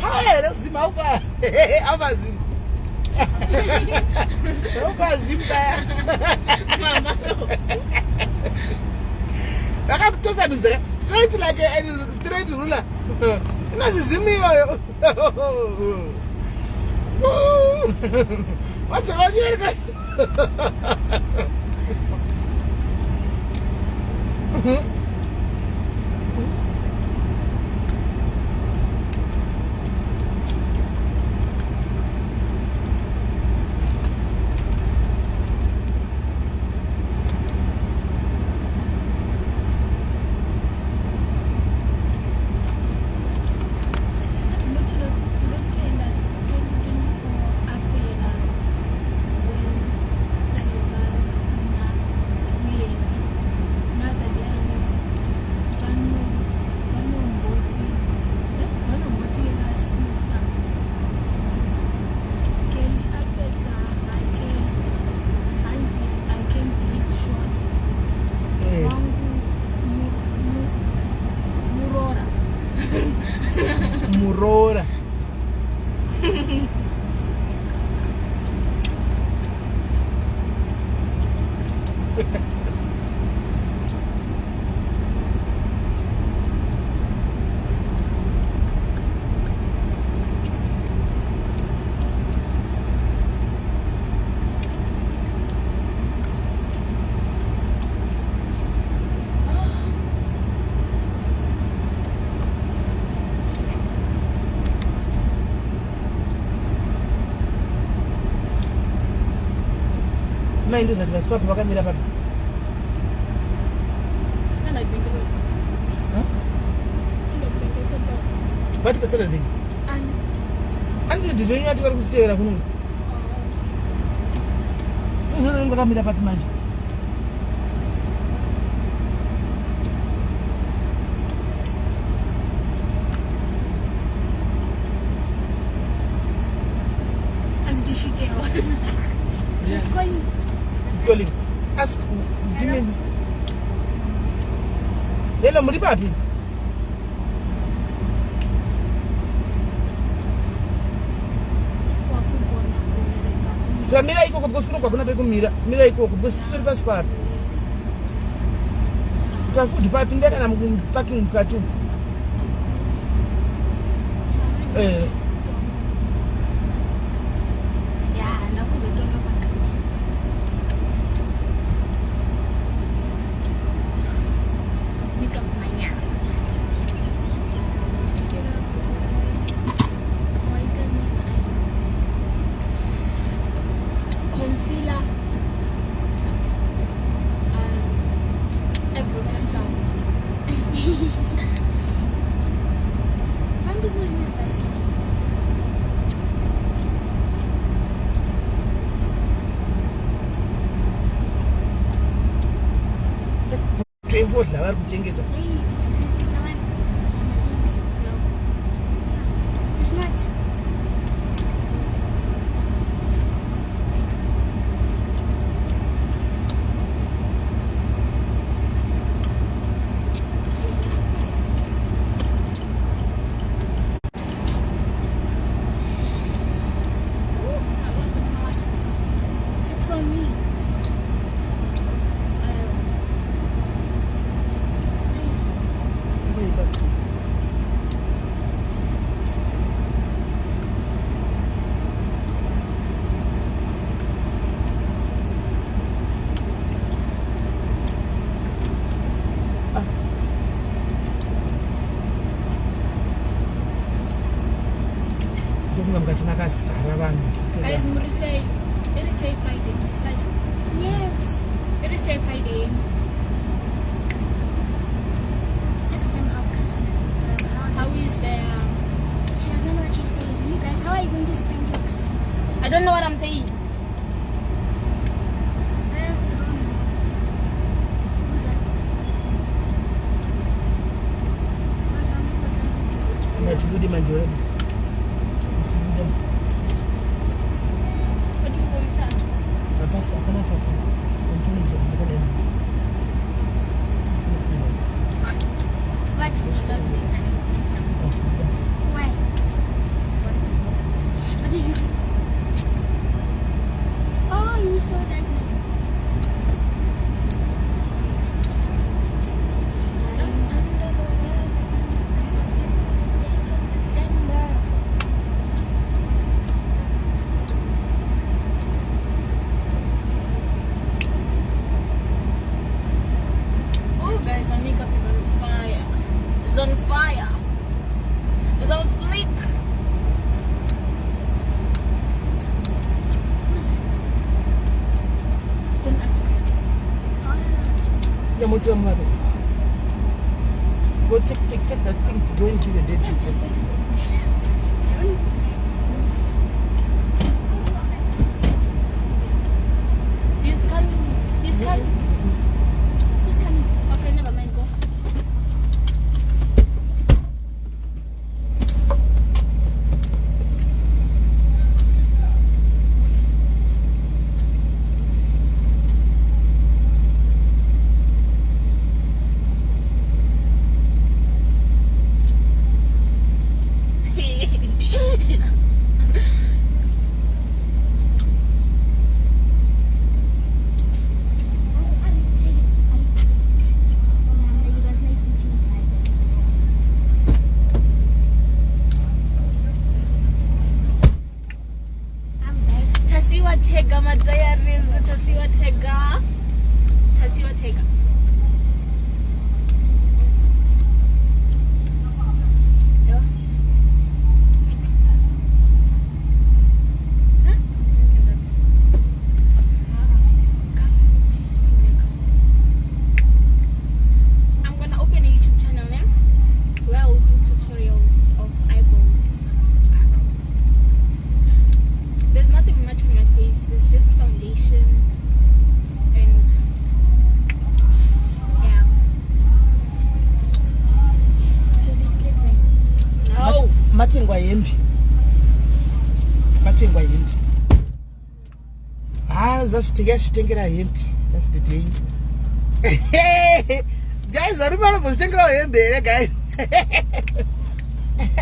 haere zimauka avazimu ukazimu paya vakakutosanudza straight like a straight ruler inonzi zimu iyoyo wadzoka uchiverenga Murora. Mind you that was stop wakamira papi. Pati pasala ding. Andi ndizonya ati vari kutsera kuno. Uzuri ngakamira papi manje. Andi tishikewa. Just calling. Calling. Ask Dimeni. Hello, muri papi? Mira iko because kuno kwakuna pekumira. Mira iko because tiri pasi papi. Tafuti papi ndeka na parking mukati. fodla vari kutengesa. Hey, this is the one. My son is no. It's not. It's for me. Ndofunga mukati makazara vanhu. Guys, Murisei, it is say Friday. It's Friday. Yes. It is say Friday. Next time I'll Christmas. How is the? She doesn't know what she's saying. You guys, how are you going to spend your Christmas? I don't know what I'm saying. I also don't know. Who's that? What's on the Ngachibudi manje wewe. What do you want to say? Basi hapana papa. Continue ndikadeni. What? Why? What did you say? Oh, you saw that name. Under the weather, the days of December. Oh, guys, my makeup is on fire. It's on fire. It's on fleek. Who's that? Don't ask questions. Oh, Nyamuti mwabe. Go check that thing to go into the date. He's coming. He's coming. who's coming? Okay, never mind. Go. You guys nice meeting you. I'm back. Tasiwa Tega, my diaries. Tasiwa Tega. Tasiwa Tega. No? I'm gonna open a YouTube channel now where I'll do tutorials of eyebrows. There's nothing much on my face. There's just foundation and yeah. Should we skip right? No. Matengwa hembe. Matengwa hembe. Zvasvitengera hembe. That's the thing. Guys, varume vanozvitengera hembe here guys.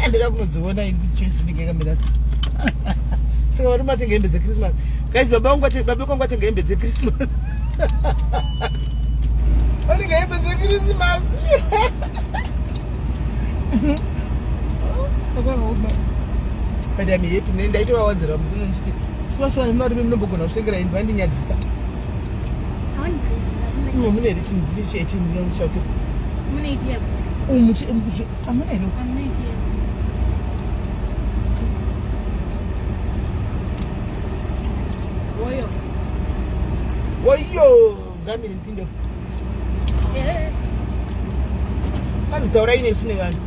Ndida kunodziona ini choice ndingakamira sei. Saka varume vatenga hembe dzeChristmas. Guys, baba kwangu atenga hembe dzeChristmas. Vatenga hembe dzeChristmas. But I'm happy. Ndaitovawanzira musina ndichiti shuwa nemunarume munombogona kutengera hembe vandinyadzisa. I want this. Mune mune richiti ndinomutsvake. Muna idea. Amuna here. Muna idea. Woyo. Woyo, ngamiri mpinde. Yeah. Kazitaura inesu nevanhu.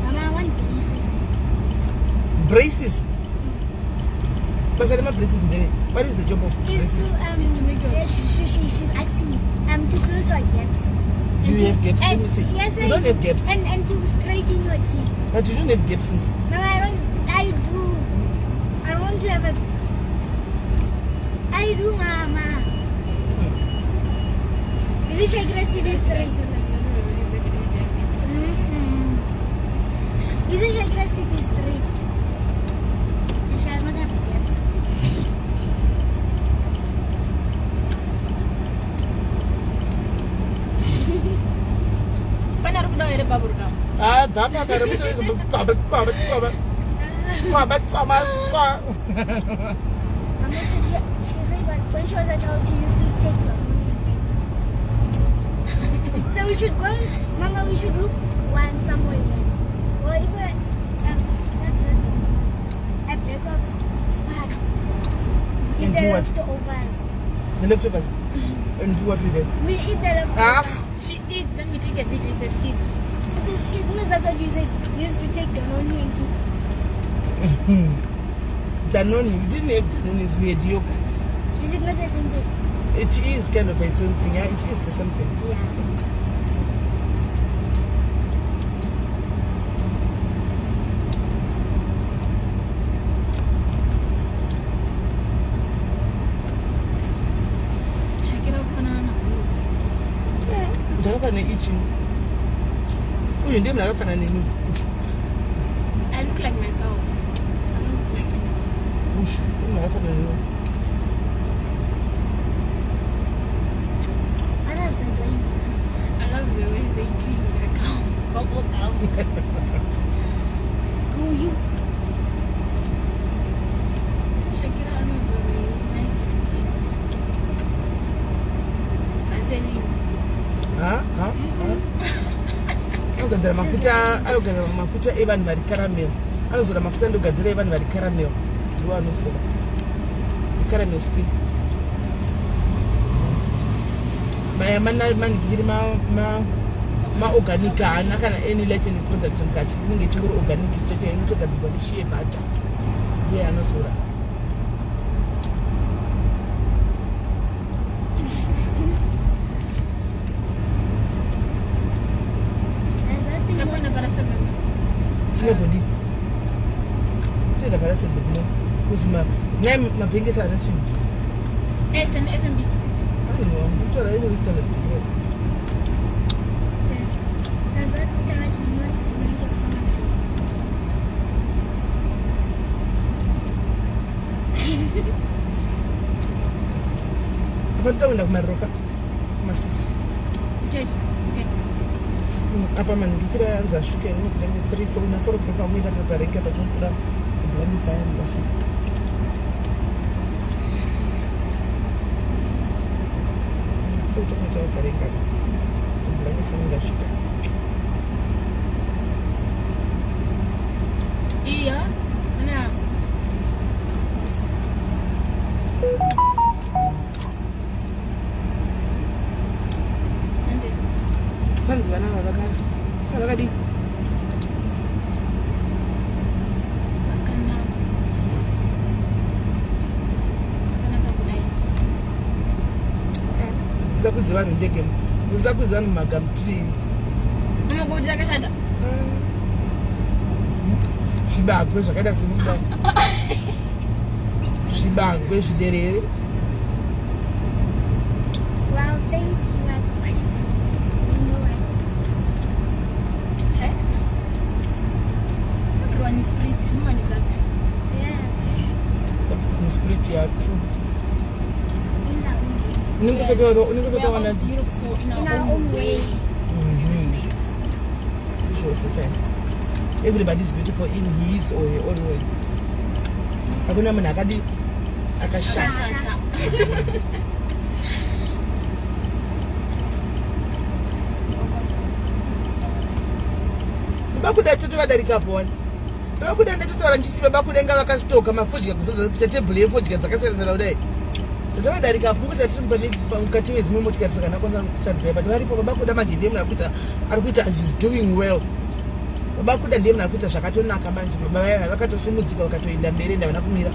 Mama, I want braces. Braces. But my braces in there. What is the job of Is braces? to make your. She's asking me. To close your gaps. Do you have gaps? Let And, me see. yes, You don't have gaps. And to straighten your teeth. But you don't have gaps since. No, I don't. I do. I want to have a. I do, Mama. Is it shake rest it is straight? Is it shake rest it is straight? She has not have gaps. Panar ko daw ere babur ka. Dama ka rin sa Mama She said but when she was a child she used to take the So we should go, Mama, we should look one somewhere here. Or if we're, that's it. A break of spark. Eat And the do what? leftovers. The leftovers. And do what with them? We eat the leftovers. She eats, then we take a bit with the skid. It's a skid, means that's what you said. You used to take the only and eat. Danone, you didn't have Danone, we had yogurts. Is it not the same thing? It is kind of a something, yeah, it is the something. Yeah. Check it out for now. Ndakafana eating. Uyu ndiye mnakafana nemi. I look like myself. I don't look like anyone. Ush, mnakafana nemi. Others are going. I love the way they clean their cow. Bubble down. Who you? Check it out, it's a really nice skin. I said you. Anogadzira mafuta evanhu vari caramel. Anozora mafuta ndogadzira evanhu vari caramel. Ndiwo anozora. Caramel skin. Maya manigiri ma organic haana kana any latent product mukati. Inenge chingori organic chete inotogadzirwa neshea butter. Ndiye anozora. Kapan para esta bebé? Tinebodi. Tida parece bodi. Kusuma nem mapengesa ana chinhu. SN FMB. Aiwa, utora ino ristana. Does that not remind you of someone saying? Apa ndo kumaroka? Ma6. Judge. Okay. Apa manigikira yanza shuke no kudenge 3 4 na 4 kwa mwida prepareka patontra. Blandi fine bashi. Foto kwa prepareka. Blandi fine shuke. Iya. Mana? Ande. Kwanza bana vakadi. Akana. Akana kabudai. Zakudzi vanhu ndege. Zakudzi vanhu magamtree. Mama kuja kashata. Zvibagwe zvakaita semunda. Zvibagwe zviderere. Well, thank you, I'm pretty. You know what? Okay. Everyone is pretty. No one is ugly. Yes. In spirit ya true. In our own way. Ningozotoona We are all beautiful in In our own way. Sure. Everybody's beautiful in his or her own way. Hakuna munhu akadi akashata. Shata. Bakuda tatu vadarika poni. Bakuda ndatotaura ndichiti babakudenga vakasitoka mafodya kuzadza tebhuru yefodya dzakasiyana kudai. Tatovadarika apo kuti atimboni mukati medzimwe motikari saka nakwanisa kutarisai but varipo babakuda manje ndiye munhu arikuita he's doing well. Babakuda ndiye munhu arikuita zvakatonaka manje baba vaya vakatosimudzika vakatoenda mberi ndavana kumira.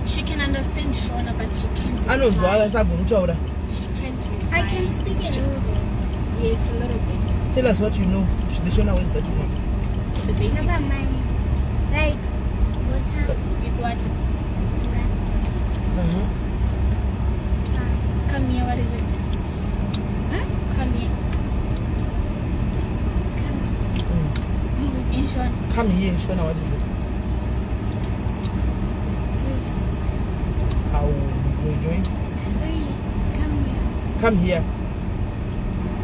She can understand Shona, but she can't. Anozwa sagomutaura. She can't. I can speak a little bit. Yes, a little bit. Tell us what you know. The Shona words that you know. The basics. Never mind. Like, what's up? It's what? Uh-huh. Come here, what is it? Huh? Come here. In Shona. Come here and Shona, what is it? How are you doing? Wait, come here. Come here.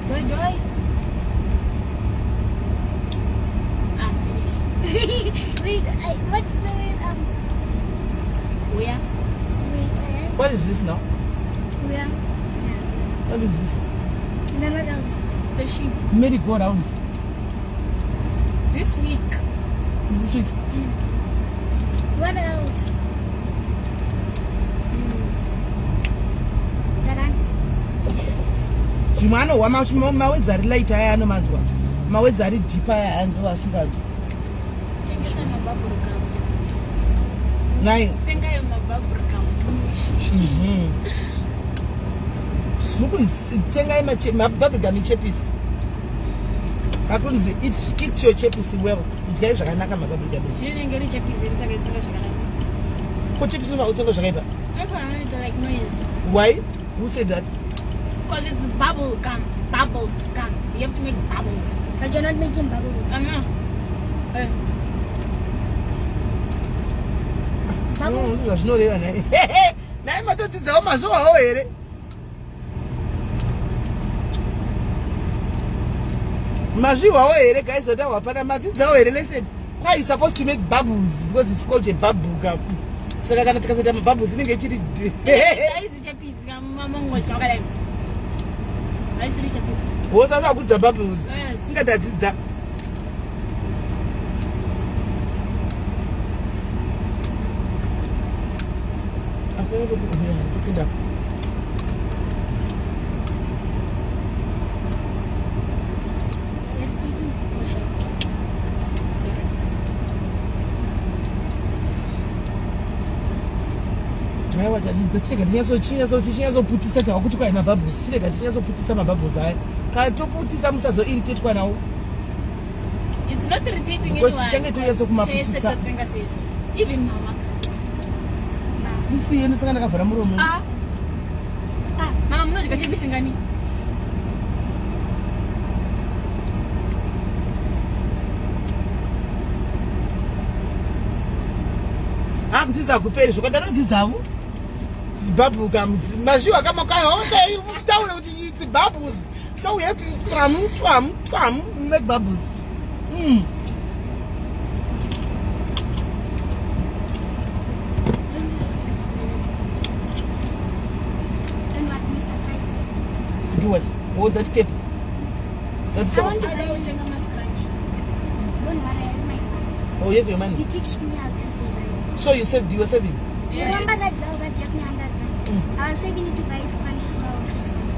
Doi, doi. I'm finished. Wait, what's the word? Where? Wait, What is this now? where? What is this? And then what else? The sheep. Merry-go-round. This week. This week. What else? Dada? Yes. Zvimwe anohwa mawedzi ari light aya anomanzwa. Mawedzi ari deep aya ando asinganzwa. Tengesa mabubble gum. Nayo. Tenga yo mabubble gum. Mukutengai mabubblegum ichepisi. Akunzi eat your chepisi well. Idyai zvakanaka mabubblegum. Zvinenge richapizira takatsenga zvakanaka. Ko chepisi unotenga zvakaipa? Maybe I want to like noise. Why? Who said that? Because it's bubble gum. Bubble gum. You have to make bubbles. But you're not making bubbles. No. Zvinoreva naye. Naye matotidzawo mazvowawo here. Mazviwawo here guys, zvatahwa pana madzidzawo here lesson. Why you supposed to make bubbles because it's called a bubble gum. Saka kana tikasaita mabubbles inenge ichiri wosa vakudza bubbles. Ingatadzidza. Kupinda. Tinyatsoputisa tawakuti kwai mabubbles. Chirega tinyatsoputisa mabubbles aya. Kana toputisa musazoiritate nawo. It's not irritating Because anyone. titange toyatsa kumaputisa. Even mama. Tisiye ndisanga ndakavhara muromo. Mama munodya chipisi ngani? Hakutiza kuperi zvokadanodzidzavo. Bubblegum. Mazviwa kama kayo taura kuti it's bubbles. So we have to twam make bubbles. And what, Mr. Price? Do what? Hold that cape. That's I all. want to I buy don't you. think I must crunch. Don't worry, I have my money. Oh, you have your money. You teach me how to save money. So you saved, you were saving. You remember that girl that left me 100 rand? I was saving it to buy sponges for Christmas.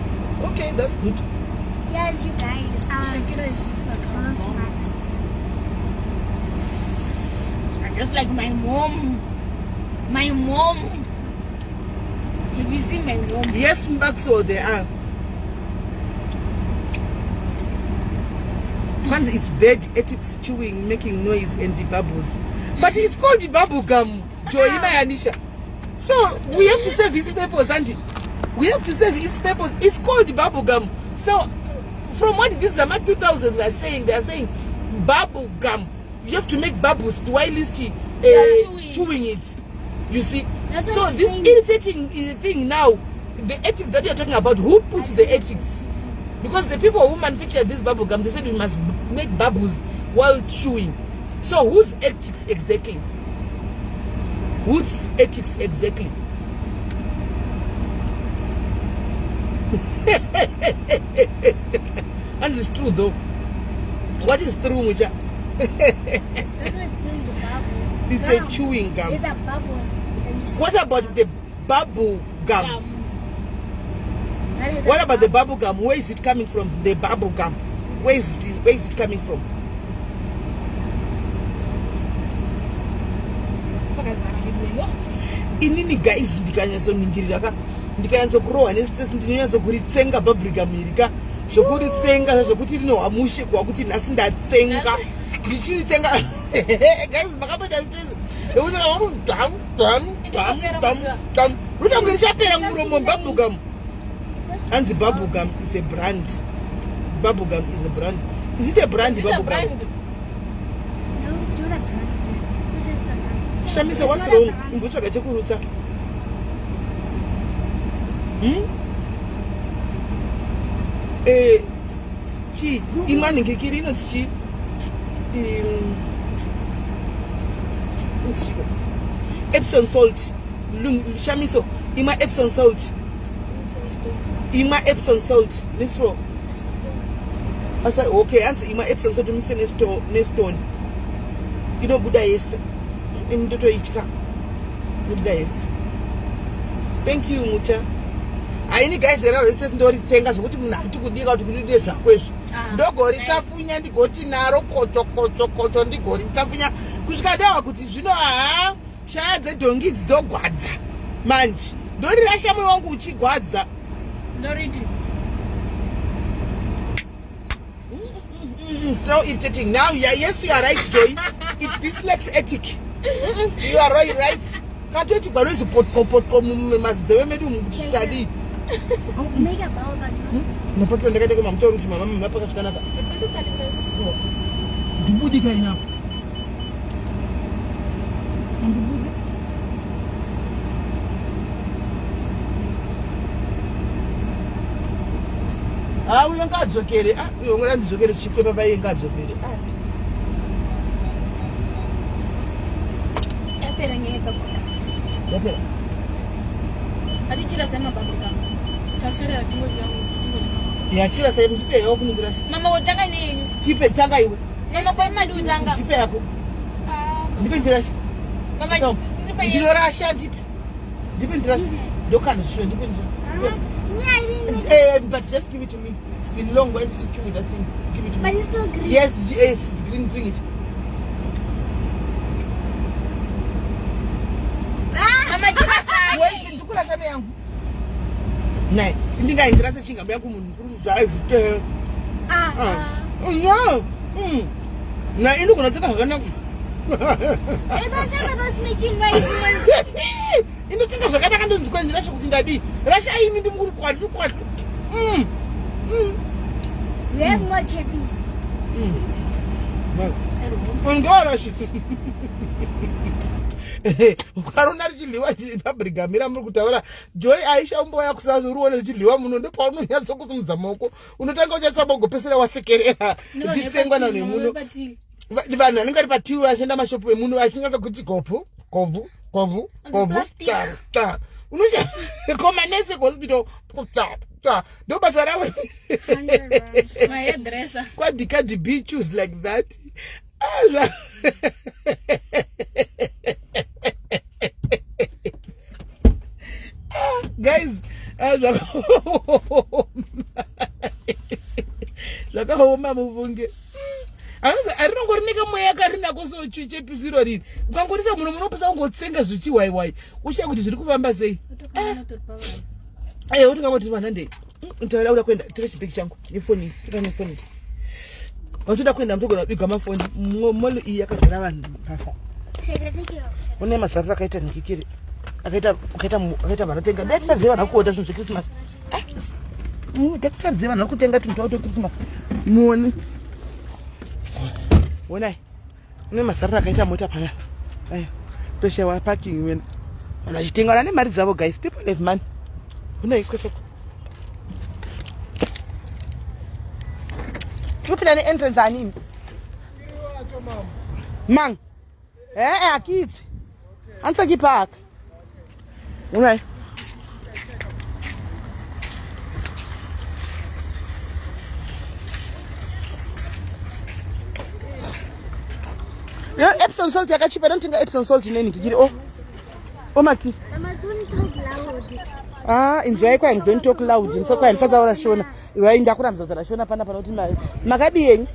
Okay, that's good. Yes, you guys. Shakira is just like her I'm mom. smart. I'm just like my mom. My mom. Have you seen my mom? Yes, Maxwell, they are. Once it's bad, ethics chewing, making noise and the bubbles. But it's called the bubble gum, Joima Anisha. So we have to save its purpose, and we have to save its purpose. It's called the bubble gum. So from what this Zama 2000 are saying, they are saying bubble gum. You have to make bubbles while chewing it. You see? That's So what this I'm saying. irritating thing now, the ethics that we are talking about, who puts the ethics? Because the people who manufactured this bubble gum, they said we must make bubbles while chewing. So whose ethics exactly? Whose ethics exactly? And it's true though. What is true, Mucha? That's what it's doing, the bubble. It's No, a chewing gum. It's a bubble. And you say What about the bubble gum? that is What a about the bubble gum? Where is it coming from? The bubble gum. Where is it coming from? inini guys ndikanyatsoningiriraka ndikanyatsokurohwa nestress ndinonyatsokuritsenga bubblegum irika zvokuritsenga zvokuti rinohwa mushe kwakuti nhasi ndatsenga ndichiritsenga guys makapata stress yekuti rutange richapera muromo bubblegum hanzi bubblegum is a brand. Bubblegum is a brand. Is it a brand? Bubblegum. No, it's not a brand. This is a brand. Shamisa, what's wrong? Ngotsvaga chekurutsa. Chi imani ngekiri inoti chi Epsom salt. Shamiso, ima Epsom salt. Ima Epsom salt. Let's roll. I said, okay, answer ima Epsom salt mix stone. You know, Buddha yes. In the Toichka. Buddha yes. Thank you, Mucha. I need guys that are resisting to saying as what you have to dig out to do this question. Dogo, it's a funya, the gotinaro, kocho, the gorin, Safunya, Kuskada, which is, you know, Shad the don't get dog guadza. Manch. Don't rush me on Gucci guadza. No reading. So irritating. Now, yes, you are right, Joy. It's dyslexic. You are right. Can't wait to go to pot study. Make a bowl, but No, but when I get my mom to my mom, not Canada. Do Budi enough. Ah, we ain't got Zokere. Ah, we only to get a chicken by ain't got Zokere. Yeah, she said, open the rest. Mama utanga nini? Tipe tanga iwe. Mama kwa madu utanga. Tipe yako. Tipe interest. Mama So, tipe you know Russia tipe. Tipe interest. You can't show tipe interest. But just give it to me. It's been long when to chew with that thing. Give it to but me. it's still green. Yes, it's green. Bring it. Mama jiba sana. Wait, ndukula sana yangu. Nai, ndinga interest chinga bya kumuntu drive to. No. Na ino kuna tsaka hakanaka. If I said I was making noise, Ino tsaka zvakanaka ndonzikwanira kuti ndadi. Rasha imi ndimuri kwatu. we have more chappies. Ngora shit. Ukarona richiliwa pabrigamira muri kutaura Joy Aisha umboya kusazuruona richiliwa muno ndo paunonyatsa kusumudza maoko unotanga uchatsabogopesera wasekerera zitsengwa nane muno vanhu vanenge vari patiwi vashanda mashopu emuno vachinatsa kuti kopu unokomanese hospital ndo basa ravo My hairdresser. kwadhikadhi be choose like that. Guys, zvakaoma muvunge arinongorinika mweya yakarinako sochichepisiro riri ukangorisa munhu munopesa kungotsenga zvichiwaiwai ushaya kuti zviri kufamba sei utingavoti vanhandei ntaura kuenda tore chibheki changu nefoni nefoni vatoda kuenda mutogona kubiga mafoni molo iyi yakazara vanhu pafa une mazarura akaita nikikiri akaita vanotenga dataziva vanhu vakuota zvinhu zvekrisimasi dataziva vanhu vakutenga tunhu twavo twekrisimasi muone onai une mazarura akaita mota pana aya toshawa parking wena vanhu vachitenga vana nemari dzavo guys people have money unai kwesoko tipinda ne-entrance anini mang akidzi ansakipaka unai Epsom salt yakachipa ndinotenga Epsom salt neni kikiri mati inzwai kwai don't talk loud so kwai ndisadzaura shona iwai ndakurambidzadzana shona pana kuti makadi yenyu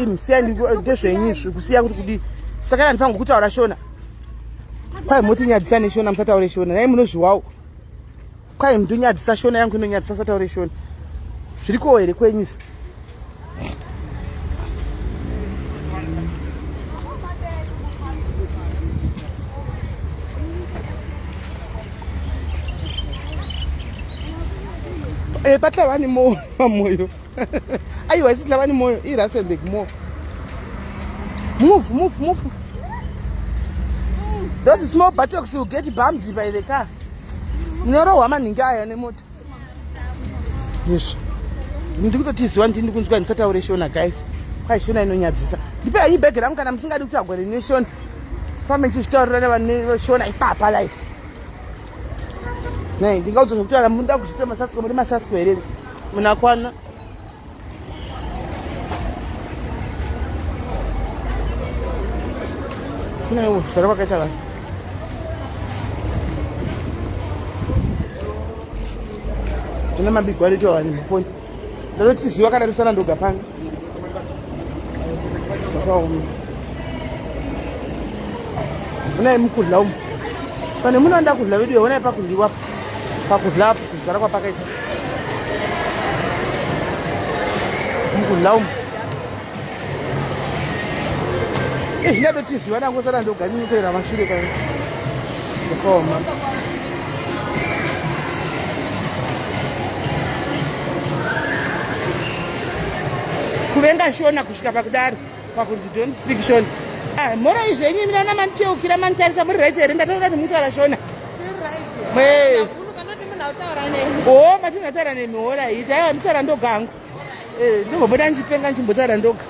ini siya ndezvenyizvi kusiya kuti kudi saka ndipanga kutaura shona kwai mutinyadzisa neshona musataure shona nai munozviwawo kwai mutonyadzisa shona yangu inonyadzisa sataure shona zvirikowo here kwenyu patlavani moyo aiwa isi tlavani moyo irasenbek mo move those small buttocks will get bumped by the car munorohwa maningi aya nemota yes ndiri kutotiziwa nditi ndiri kunzwa ndisataure shona guys kwai shona inonyadzisa ndipe hai bhegi rangu kana musingadi kuti agore neshona pamwe ndichitaurira nevanhu neshona ipapa life nei ndingaudzwa zvekutaura munoda kuchitira masasko muri masasko here munakwana kunaiwo zvara kwakaita vanhu tine mabigwari towanhu mufoni ndanotiziva kana risana ndoga panga zvakaoma unai mukudla umu pane munoenda kudla vedu yonai pakudliwa pakudla apo kuzara kwapakaita mukudla umu zvinatotiziva nangosara ndoganinotoera mashure ka zvakaoma kuvenga shona kusvika pakudaro pakunzi don't speak shona mhora izvenyu mina manicheukira manitarisa muri right here ndatoda kuti mutaura shona matinotaura nemihora iti aiwa mutaura ndoga hangu ndimbobuda ndichipenga ndichimbotaura ndoga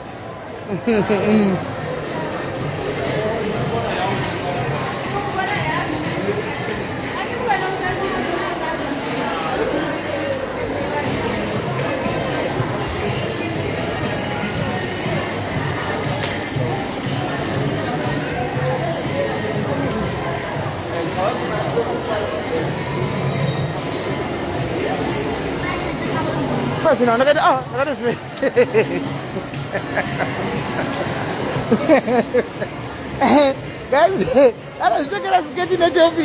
No, look at this. Guys, I was looking at us getting a job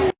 in.